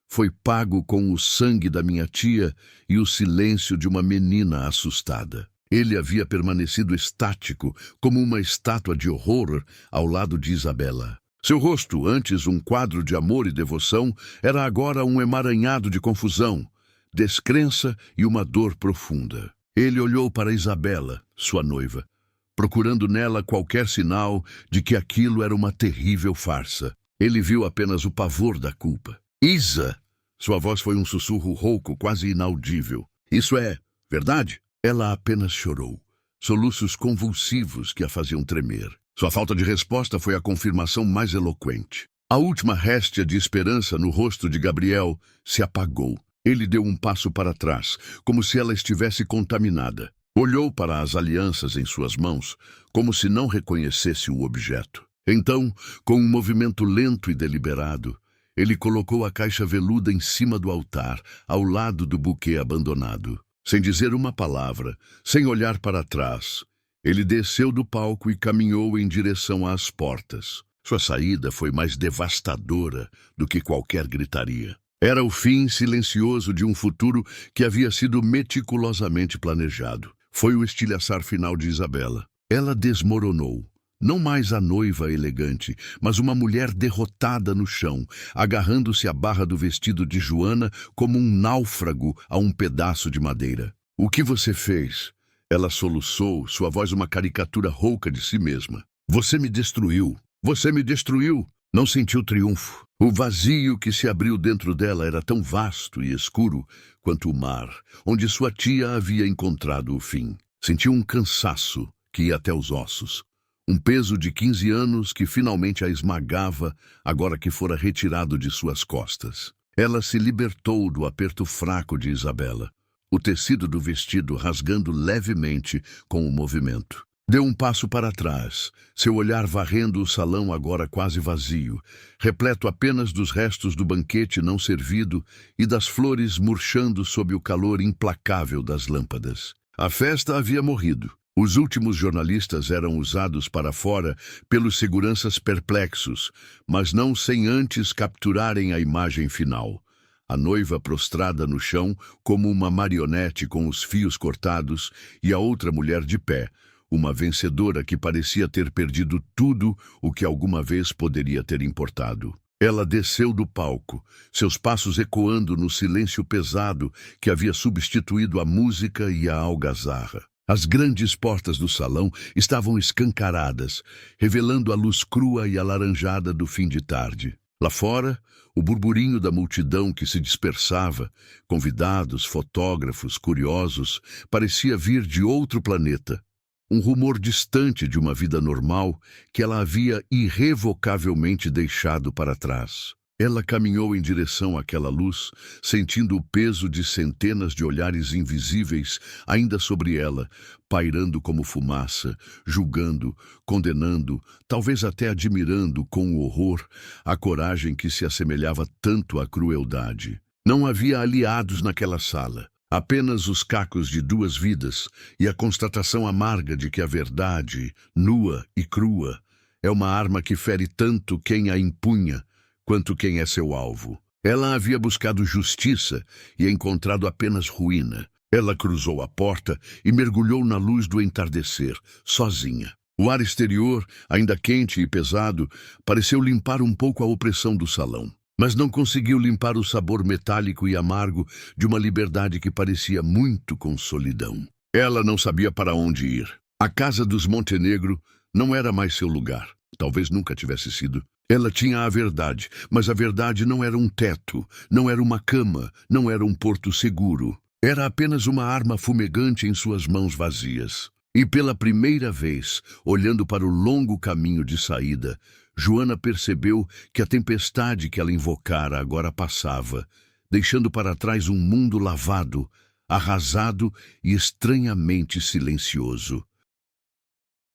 Foi pago com o sangue da minha tia e o silêncio de uma menina assustada. Ele havia permanecido estático, como uma estátua de horror, ao lado de Isabela. Seu rosto, antes um quadro de amor e devoção, era agora um emaranhado de confusão, descrença e uma dor profunda. Ele olhou para Isabela, sua noiva, procurando nela qualquer sinal de que aquilo era uma terrível farsa. Ele viu apenas o pavor da culpa. Isa! Sua voz foi um sussurro rouco, quase inaudível. Isso é verdade? Ela apenas chorou. Soluços convulsivos que a faziam tremer. Sua falta de resposta foi a confirmação mais eloquente. A última réstia de esperança no rosto de Gabriel se apagou. Ele deu um passo para trás, como se ela estivesse contaminada. Olhou para as alianças em suas mãos, como se não reconhecesse o objeto. Então, com um movimento lento e deliberado, ele colocou a caixa veluda em cima do altar, ao lado do buquê abandonado. Sem dizer uma palavra, sem olhar para trás, ele desceu do palco e caminhou em direção às portas. Sua saída foi mais devastadora do que qualquer gritaria. Era o fim silencioso de um futuro que havia sido meticulosamente planejado. Foi o estilhaçar final de Isabela. Ela desmoronou. Não mais a noiva elegante, mas uma mulher derrotada no chão, agarrando-se à barra do vestido de Joana como um náufrago a um pedaço de madeira. O que você fez? Ela soluçou, sua voz uma caricatura rouca de si mesma. Você me destruiu! Você me destruiu! Não sentiu triunfo. O vazio que se abriu dentro dela era tão vasto e escuro quanto o mar, onde sua tia havia encontrado o fim. Sentiu um cansaço que ia até os ossos. Um peso de 15 anos que finalmente a esmagava agora que fora retirado de suas costas. Ela se libertou do aperto fraco de Isabela, o tecido do vestido rasgando levemente com o movimento. Deu um passo para trás, seu olhar varrendo o salão agora quase vazio, repleto apenas dos restos do banquete não servido e das flores murchando sob o calor implacável das lâmpadas. A festa havia morrido. Os últimos jornalistas eram usados para fora pelos seguranças perplexos, mas não sem antes capturarem a imagem final. A noiva prostrada no chão como uma marionete com os fios cortados e a outra mulher de pé, uma vencedora que parecia ter perdido tudo o que alguma vez poderia ter importado. Ela desceu do palco, seus passos ecoando no silêncio pesado que havia substituído a música e a algazarra. As grandes portas do salão estavam escancaradas, revelando a luz crua e alaranjada do fim de tarde. Lá fora, o burburinho da multidão que se dispersava, convidados, fotógrafos, curiosos, parecia vir de outro planeta. Um rumor distante de uma vida normal que ela havia irrevocavelmente deixado para trás. Ela caminhou em direção àquela luz, sentindo o peso de centenas de olhares invisíveis ainda sobre ela, pairando como fumaça, julgando, condenando, talvez até admirando com horror a coragem que se assemelhava tanto à crueldade. Não havia aliados naquela sala. Apenas os cacos de duas vidas e a constatação amarga de que a verdade, nua e crua, é uma arma que fere tanto quem a empunha quanto quem é seu alvo. Ela havia buscado justiça e encontrado apenas ruína. Ela cruzou a porta e mergulhou na luz do entardecer, sozinha. O ar exterior, ainda quente e pesado, pareceu limpar um pouco a opressão do salão. Mas não conseguiu limpar o sabor metálico e amargo de uma liberdade que parecia muito com solidão. Ela não sabia para onde ir. A casa dos Montenegro não era mais seu lugar. Talvez nunca tivesse sido. Ela tinha a verdade, mas a verdade não era um teto, não era uma cama, não era um porto seguro. Era apenas uma arma fumegante em suas mãos vazias. E pela primeira vez, olhando para o longo caminho de saída, Joana percebeu que a tempestade que ela invocara agora passava, deixando para trás um mundo lavado, arrasado e estranhamente silencioso.